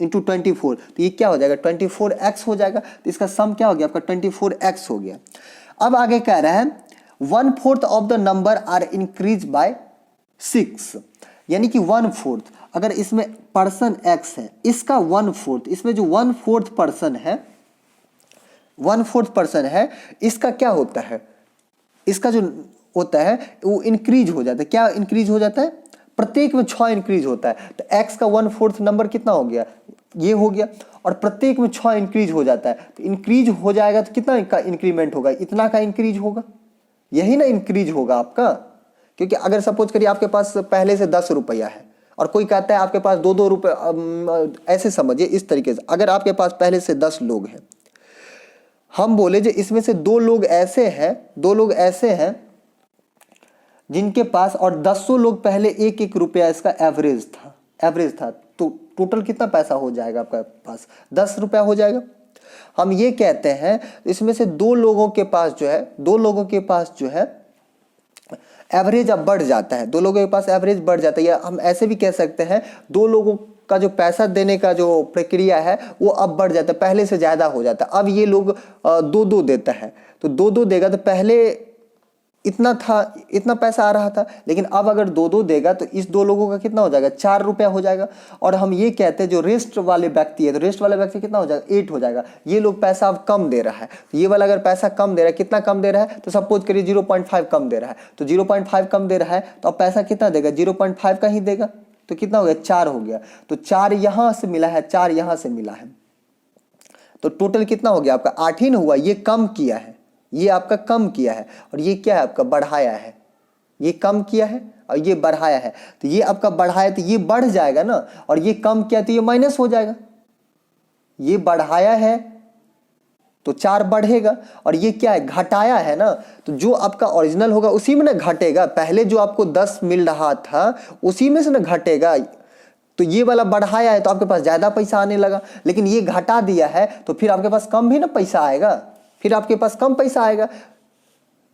इंटू 24, तो ये क्या हो जाएगा 24x हो जाएगा। तो इसका सम क्या हो गया आपका 24x हो गया। अब आगे कह रहा है 1/4 of the number are increase by 6, यानी कि 1/4, अगर इसमें पर्सन x है इसका 1/4, इसमें जो 1/4 पर्सन है 1/4 पर्सन है इसका क्या होता है, इसका जो होता है वो इंक्रीज हो जाता है। क्या इंक्रीज हो जाता है, प्रत्येक में 6 इंक्रीज होता है। तो x का 1/4 नंबर कितना हो गया, ये हो गया, और प्रत्येक में 6 इंक्रीज हो जाता है। तो इंक्रीज हो जाएगा तो कितना का इंक्रीमेंट होगा, इतना का इंक्रीज होगा, यही ना इंक्रीज होगा आपका। क्योंकि अगर सपोज करिए आपके पास पहले से 10 रुपया है और कोई कहता है आपके पास 2-2 रुपये, ऐसे समझिए इस तरीके से, अगर आपके पास पहले से 10 लोग हैं, हम बोले जो इसमें से 2 लोग ऐसे हैं जिनके पास, और 10 लोग पहले 1-1 रुपया इसका एवरेज था, तो टोटल कितना पैसा हो जाएगा आपके पास 10 रुपया हो जाएगा। हम ये कहते हैं इसमें से 2 लोगों के पास जो है एवरेज अब बढ़ जाता है, 2 लोगों के पास एवरेज बढ़ जाता है, या हम ऐसे भी कह सकते हैं 2 लोगों का जो पैसा देने का जो प्रक्रिया है वो अब बढ़ जाता है, पहले से ज़्यादा हो जाता है। अब ये लोग 2-2 देता है, तो 2-2 देगा, तो पहले इतना था, इतना पैसा आ रहा था, लेकिन अब अगर 2-2 देगा तो इस 2 लोगों का कितना हो जाएगा 4 रुपया हो जाएगा। और हम ये कहते हैं जो रेस्ट वाले व्यक्ति है, तो रेस्ट वाले व्यक्ति कितना हो जाएगा 8 हो जाएगा। ये लोग पैसा अब कम दे रहा है, तो ये वाला अगर पैसा कम दे रहा है, कितना कम दे रहा है, तो सपोज करिए 0.5 कम दे रहा है, तो 0.5 कम दे रहा है, तो अब पैसा कितना देगा 0.5 का ही देगा, तो कितना हो गया 4 हो गया। तो 4 यहां से मिला है, 4 यहां से मिला है, तो टोटल कितना हो गया आपका 8 ही ना हुआ। ये कम किया है, ये आपका कम किया है, और ये क्या है आपका बढ़ाया है, ये कम किया है और ये बढ़ाया है। तो ये आपका बढ़ाया तो ये बढ़ जाएगा ना, और ये कम किया तो ये माइनस हो जाएगा। ये बढ़ाया है तो 4 बढ़ेगा, और ये क्या है घटाया है ना, तो जो आपका ओरिजिनल होगा उसी में ना घटेगा। पहले जो आपको 10 मिल रहा था उसी में से ना घटेगा। तो ये वाला बढ़ाया है तो आपके पास ज्यादा पैसा आने लगा, लेकिन ये घटा दिया है तो फिर आपके पास कम भी ना पैसा आएगा, फिर आपके पास कम पैसा आएगा।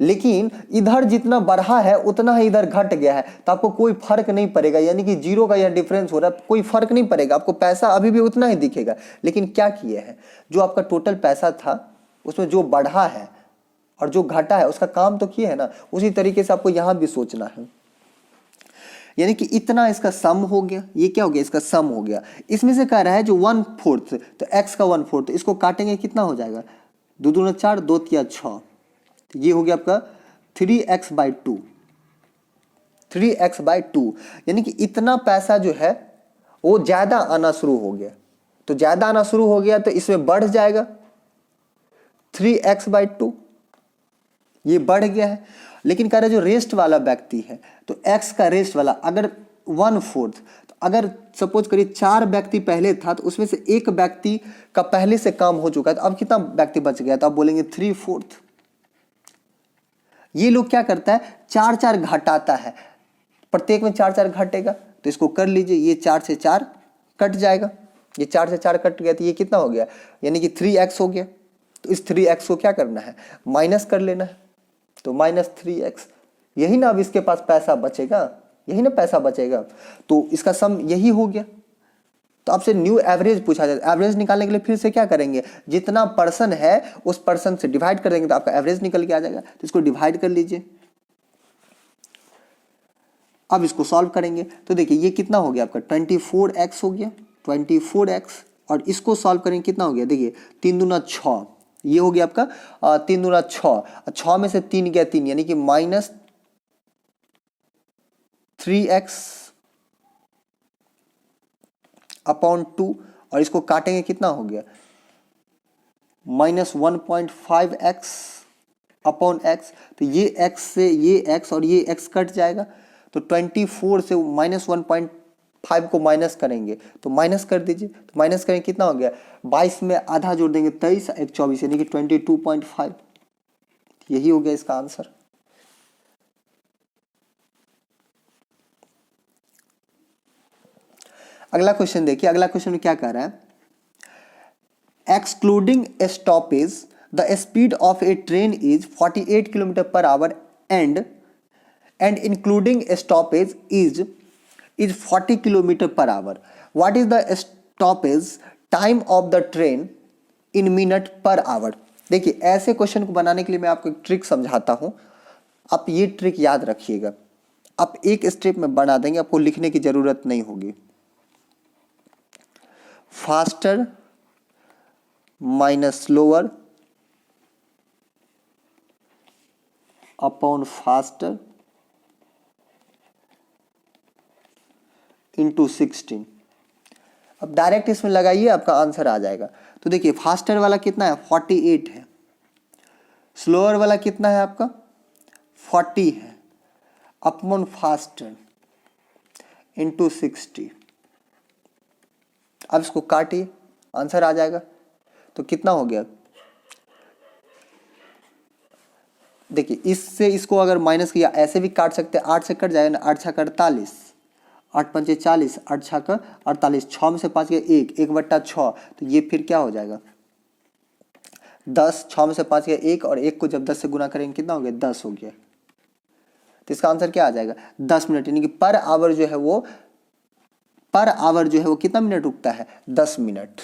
लेकिन इधर जितना बढ़ा है उतना ही इधर घट गया है, तो आपको कोई फर्क नहीं पड़ेगा, यानी कि जीरो का यह डिफरेंस हो रहा है, कोई फर्क नहीं पड़ेगा, आपको पैसा अभी भी उतना ही दिखेगा। लेकिन क्या किए हैं, जो आपका टोटल पैसा था उसमें जो बढ़ा है और जो घटा है उसका काम तो किए है ना, उसी तरीके से आपको यहां भी सोचना है। यानी कि इतना इसका सम हो गया, ये क्या हो गया इसका सम हो गया। इसमें से कह रहा है जो 1/4, तो x का 1/4, इसको काटेंगे कितना हो जाएगा 2 दूना 4, 2 तिया 6, तो ये हो गया आपका 3x/2, 3x/2। यानी कि इतना पैसा जो है वो ज्यादा आना शुरू हो गया, तो ज्यादा आना शुरू हो गया तो इसमें बढ़ जाएगा 3x/2, ये बढ़ गया है। लेकिन कह रहे जो रेस्ट वाला व्यक्ति है, तो x का रेस्ट वाला अगर 1/4, तो अगर सपोज करिए 4 व्यक्ति पहले था तो उसमें से एक व्यक्ति का पहले से काम हो चुका है, तो अब कितना व्यक्ति बच गया, तो आप बोलेंगे 3/4। ये लोग क्या करता है 4-4 घटाता है, प्रत्येक में 4-4 घटेगा, तो इसको कर लीजिए, ये 4 से 4 कट जाएगा, ये 4 से 4 कट गया, तो ये कितना हो गया यानी कि 3x हो गया। तो इस 3x को क्या करना है माइनस कर लेना है, तो -3x, यही ना अब इसके पास पैसा बचेगा, यही ना पैसा बचेगा, तो इसका सम यही हो गया। तो आपसे न्यू एवरेज पूछा जाता है, एवरेज निकालने के लिए फिर से क्या करेंगे, जितना पर्सन है उस पर्सन से डिवाइड कर देंगे तो आपका एवरेज निकल के आ जाएगा। तो इसको डिवाइड कर लीजिए, अब इसको सॉल्व करेंगे तो देखिए ये कितना हो गया आपका 24x हो गया, 24x, और इसको सॉल्व करेंगे कितना हो गया, देखिए 3 दूना 6, ये हो गया आपका 3 दूना 6, 6 में से 3 गया 3, यानी कि -3x/2, और इसको काटेंगे कितना हो गया -1.5x/x, तो ये x से ये x और ये x कट जाएगा, तो 24 से -1.5 को माइनस करेंगे, तो माइनस कर दीजिए, तो माइनस करेंगे कितना हो गया 22 में आधा जोड़ देंगे 23, 1 24, यानी कि 22.5, यही हो गया इसका आंसर। अगला क्वेश्चन देखिए, अगला क्वेश्चन में क्या कह रहा है, excluding stoppage the speed of A train is 48 kilometre per hour and including stoppage is 40 kilometre per hour. What is the stoppage time of the train in minute per hour. देखिए ऐसे क्वेश्चन को बनाने के लिए मैं आपको एक ट्रिक समझाता हूं. आप ये ट्रिक याद रखिएगा. आप एक स्टेप में बना देंगे, आपको लिखने की जरूरत नहीं होगी. Faster minus slower upon faster into 16. अब डायरेक्ट इसमें लगाइए, आपका आंसर आ जाएगा. तो देखिए फास्टर वाला कितना है 48 है, स्लोअर वाला कितना है आपका 40 है, अपॉन फास्टर इंटू 60. अब इसको काटिए, आंसर आ जाएगा. तो कितना हो गया, देखिए इससे इसको अगर माइनस किया ऐसे भी काट सकते हैं, 8 से कट जाएगा ना, 8 छक्का 48, 8 पंचे 40, 8 छक्का 48, 6 में से 5 गया 1, 1/6. तो ये फिर क्या हो जाएगा 10, 6 में से 5 गया 1, और 1 को जब 10 से गुना करेंगे कितना हो गया 10 हो गया. तो इसका आंसर क्या आ जाएगा 10 मिनट. यानी कि पर आवर जो है वो कितना मिनट रुकता है 10 मिनट.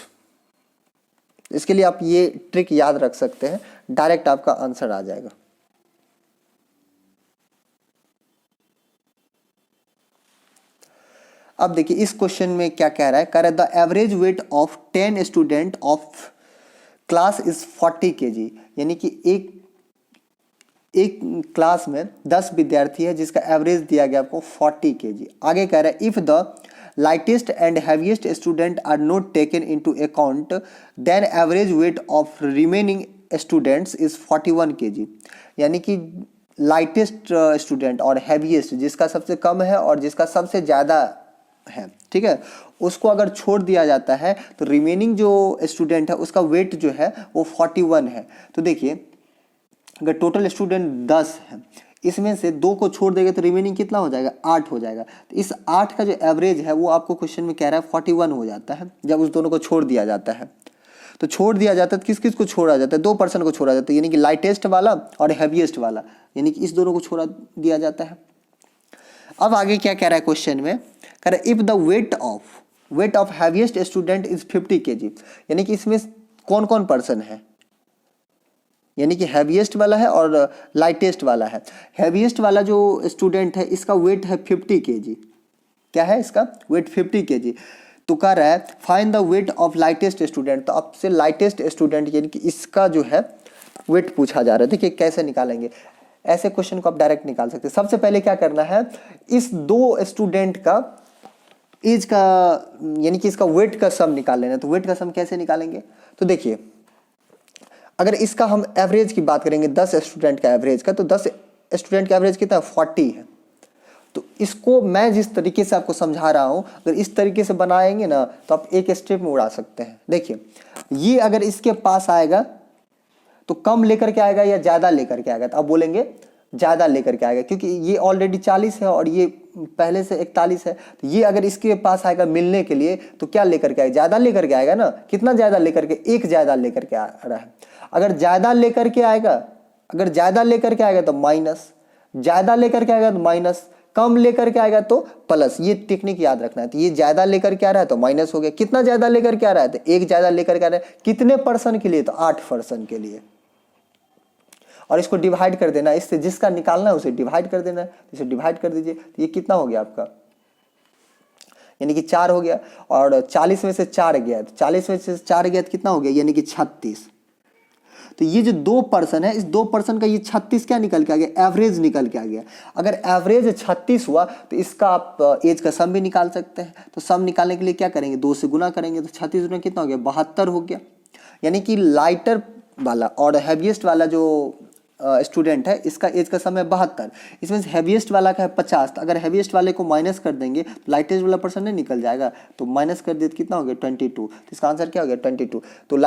इसके लिए आप ये ट्रिक याद रख सकते हैं, डायरेक्ट आपका आंसर आ जाएगा. अब देखिए इस क्वेश्चन में क्या कह रहा है, कह रहा है the average weight of 10 student of class is 40 kg. यानी कि एक क्लास में 10 विद्यार्थी है जिसका एवरेज दिया गया आपको 40 kg. आगे कह रहा है if the lightest and heaviest student are not taken into account then average weight of remaining students is 41 kg. यानी कि लाइटेस्ट स्टूडेंट और हैवीएस्ट, जिसका सबसे कम है और जिसका सबसे ज़्यादा है, ठीक है, उसको अगर छोड़ दिया जाता है तो रिमेनिंग जो स्टूडेंट है उसका वेट जो है वो 41 है. तो देखिए अगर टोटल स्टूडेंट 10 है, इसमें से 2 को छोड़ देंगे तो रिमेनिंग कितना हो जाएगा 8 हो जाएगा. तो इस 8 का जो एवरेज है वो आपको क्वेश्चन में कह रहा है 41 हो जाता है जब उस दोनों को छोड़ दिया जाता है. तो छोड़ दिया जाता है तो किस किस को छोड़ा जाता है 2% को छोड़ा जाता है, यानी कि लाइटेस्ट वाला और हैवीएस्ट वाला, यानी कि इस दोनों को छोड़ा दिया जाता है. अब आगे क्या कह रहा है क्वेश्चन में, कह रहा है if the weight of heaviest student is 50 kg. यानी कि इसमें कौन कौन पर्सन है, यानी कि हैवीएस्ट वाला है और लाइटेस्ट वाला है. हैवीएस्ट वाला जो स्टूडेंट है इसका वेट है 50 kg. क्या है इसका वेट 50 kg. तो कह रहा है find the weight of lightest student. तो आपसे लाइटेस्ट स्टूडेंट यानी कि इसका जो है वेट पूछा जा रहा है. देखिए कैसे निकालेंगे, ऐसे क्वेश्चन को आप डायरेक्ट निकाल सकते हैं. सबसे पहले क्या करना है, इस 2 स्टूडेंट का एज का यानी कि इसका वेट का सम निकाल लेना. तो वेट का सम कैसे निकालेंगे, तो देखिए अगर इसका हम एवरेज की बात करेंगे 10 स्टूडेंट का एवरेज का, तो 10 स्टूडेंट का एवरेज कितना 40 है. तो इसको मैं जिस तरीके से आपको समझा रहा हूं, अगर इस तरीके से बनाएंगे ना तो आप एक स्टेप में उड़ा सकते हैं. देखिए ये अगर इसके पास आएगा तो कम लेकर के आएगा या ज़्यादा लेकर के आएगा, तो आप बोलेंगे ज़्यादा लेकर के आएगा, क्योंकि ये ऑलरेडी 40 है और ये पहले से 41 है. तो ये अगर इसके पास आएगा मिलने के लिए तो क्या लेकर के आएगा, ज़्यादा लेकर के आएगा ना. कितना ज़्यादा लेकर के, एक ज़्यादा लेकर के आ रहा है. अगर ज़्यादा लेकर के आएगा तो माइनस, ज़्यादा लेकर के आएगा तो माइनस, कम लेकर के आएगा तो प्लस. ये टेक्निक याद रखना है. तो ये ज़्यादा लेकर के आ रहा है तो माइनस हो गया. कितना ज़्यादा लेकर के आ रहा है, तो एक ज़्यादा लेकर के आ रहा है. कितने पर्सन के लिए, तो 8% के लिए. और इसको डिवाइड कर देना, इससे जिसका निकालना है उसे डिवाइड कर देना है. इसे डिवाइड कर दीजिए तो ये कितना हो गया आपका, यानी कि 4 हो गया. और 40 में से 4 गया, तो 40 में से 4 गया तो कितना हो गया, यानी कि 36. तो ये जो 2% है, इस 2% का ये 36 क्या निकल के आ गया, एवरेज निकल के आ गया. अगर एवरेज 36 हुआ तो इसका आप एज का सम भी निकाल सकते हैं. तो सम निकालने के लिए क्या करेंगे, 2 से गुना करेंगे. तो 36 गुना कितना हो गया 72 हो गया. यानी कि लाइटर वाला और हैवीएस्ट वाला जो स्टूडेंट है इसका एज का सम है 72. इसमें हैवीएस्ट वाला का है 50. तो अगर हैवीएस्ट वाले को माइनस कर देंगे तो लाइटेस्ट वाला पर्सन नहीं निकल जाएगा. तो माइनस कर दिए तो कितना हो गया 22. तो इसका आंसर क्या हो गया 22. तो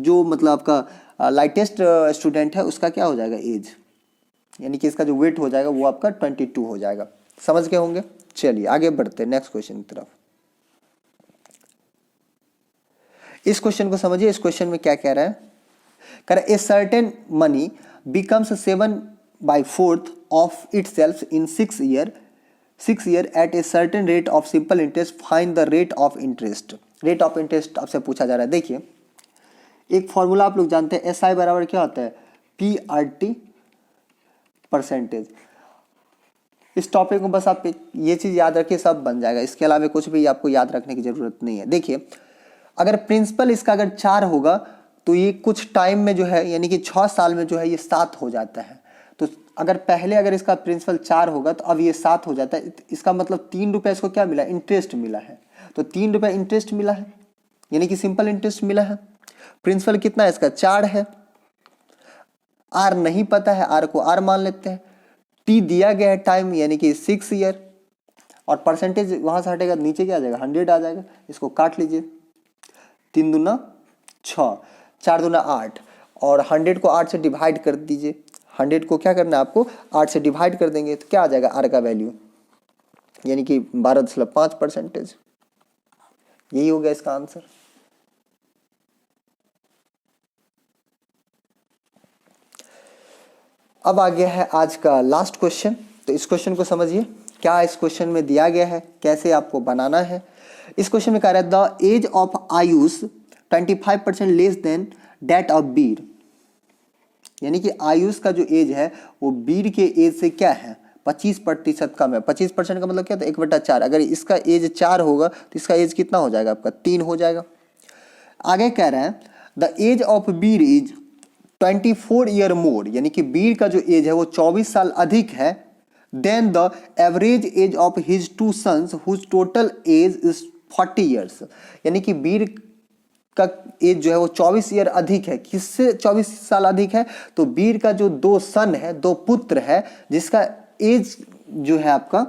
जो मतलब आपका लाइटेस्ट स्टूडेंट है उसका क्या हो जाएगा एज, यानी कि इसका जो वेट हो जाएगा वो आपका 22 हो जाएगा. समझ गए होंगे. चलिए आगे बढ़ते हैं नेक्स्ट क्वेश्चन की तरफ. इस क्वेश्चन को समझिए। इस क्वेश्चन में क्या कह रहा है, कह रहा है a certain money becomes 7/4 of itself in 6 year at a certain rate of simple interest, find the rate of interest. Rate of interest आपसे पूछा जा रहा है। देखिए एक फॉर्मूला आप लोग जानते हैं, SI बराबर क्या होता है, PRT परसेंटेज। इस टॉपिक को बस आप ये चीज याद रखिए, सब बन जाएगा। इसके अलावा कुछ भी आपको याद रखने की जरूरत नहीं है। देखिए अगर प्रिंसिपल इसका अगर 4 होगा तो ये कुछ टाइम में जो है यानी कि 6 साल में जो है ये 7 हो जाता है। तो अगर पहले अगर इसका प्रिंसिपल 4 होगा तो अब ये 7 हो जाता है। इसका मतलब 3 रुपये इसको क्या मिला, इंटरेस्ट मिला है। तो 3 रुपये इंटरेस्ट मिला है यानी कि सिंपल इंटरेस्ट मिला है। प्रिंसिपल कितना है इसका, 4 है। आर नहीं पता है, आर को आर मान लेते हैं। टी दिया गया है टाइम यानी कि 6 ईयर, और परसेंटेज वहां से हटेगा नीचे क्या आ जाएगा, 100 आ जाएगा। इसको काट लीजिए, 3 दूना 6, 4 दूना 8, और 100 को 8 से डिवाइड कर दीजिए। 100 को क्या करना है आपको, 8 से डिवाइड कर देंगे तो क्या आ जाएगा आर का वैल्यू, यानी कि 12.5%। यही हो गया इसका आंसर। अब आ गया है आज का लास्ट क्वेश्चन। तो इस क्वेश्चन को समझिए, क्या इस क्वेश्चन में दिया गया है, कैसे आपको बनाना है। इस क्वेश्चन में कह रहा है the age of Ayush 25% less than that of Bir, यानी कि आयुष का जो एज है वो बीर के एज से क्या है, 25% कम है। 25% का मतलब क्या था, 1/4। अगर इसका एज 4 होगा तो इसका एज कितना हो जाएगा आपका, 3 हो जाएगा। आगे कह रहे हैं the age of Bir is 24 year more, यानी कि बीर का जो एज है वो 24 साल अधिक है than the average age of his 2 sons whose total age is 40 years, यानी कि बीर का एज जो है वो 24 ईयर अधिक है। किससे 24 साल अधिक है, तो बीर का जो 2 सन है, 2 पुत्र है, जिसका एज जो है आपका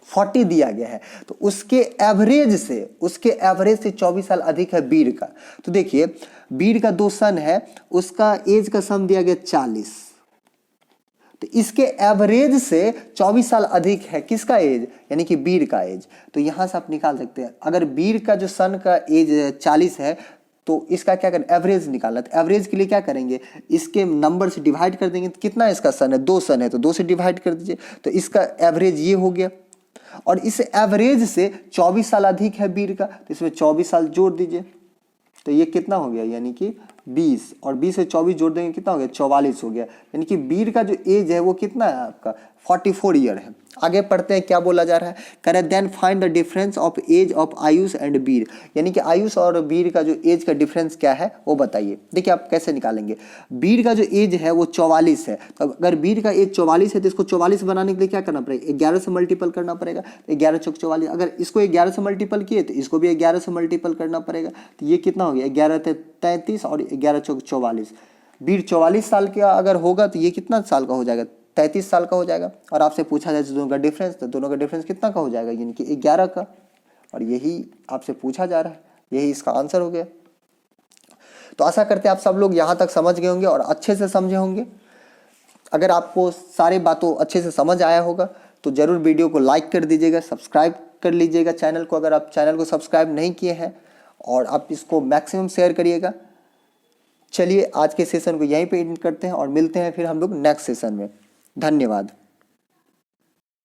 40 दिया गया है, तो उसके एवरेज से 24 साल अधिक है बीर का। तो देखिए बीर का 2 सन है, उसका एज का सम दिया गया 40, तो इसके एवरेज से 24 साल अधिक है किसका एज, यानी कि बीर का एज। तो यहां से आप निकाल सकते हैं, अगर बीर का जो सन का एज 40 है तो इसका क्या करें, एवरेज निकालना। तो एवरेज के लिए क्या करेंगे, इसके नंबर से डिवाइड कर देंगे। तो कितना इसका सन है, 2 सन है, तो 2 से डिवाइड कर दीजिए, तो इसका एवरेज ये हो गया। और इस एवरेज से 24 साल अधिक है बीर का, तो इसमें 24 साल जोड़ दीजिए, तो ये कितना हो गया, यानी कि 20, और 20 से 24 जोड़ देंगे कितना हो गया, 44 हो गया। यानी कि बीर का जो एज है वो कितना है आपका, 44 ईयर है। आगे पढ़ते हैं क्या बोला जा रहा है, कह रहे then find the difference of age of Ayush and Bir, यानी कि आयुष और बीर का जो एज का डिफरेंस क्या है वो बताइए। देखिए आप कैसे निकालेंगे, बीर का जो एज है वो 44 है, तो अगर बीर का एज 44 है तो इसको 44 बनाने के लिए क्या करना पड़ेगा, 11 से मल्टीपल करना पड़ेगा। 11 चौक 44, अगर इसको 11 से मल्टीपल किए तो इसको भी 11 से मल्टीपल करना पड़ेगा। तो ये कितना हो गया, 11 33 और 11 चौक 44। बीर 44 साल का अगर होगा तो ये कितना साल का हो जाएगा, 33 साल का हो जाएगा। और आपसे पूछा जाए दोनों का डिफरेंस, तो दोनों का डिफरेंस कितना का हो जाएगा, यानी कि 11 का। और यही आपसे पूछा जा रहा है, यही इसका आंसर हो गया। तो आशा करते हैं आप सब लोग यहाँ तक समझ गए होंगे और अच्छे से समझे होंगे। अगर आपको सारे बातों अच्छे से समझ आया होगा तो जरूर वीडियो को लाइक कर दीजिएगा, सब्सक्राइब कर लीजिएगा चैनल को, अगर आप चैनल को सब्सक्राइब नहीं किए हैं, और आप इसको मैक्सिमम शेयर करिएगा। चलिए आज के सेशन को यहीं पे एंड करते हैं और मिलते हैं फिर हम लोग नेक्स्ट सेशन में। धन्यवाद।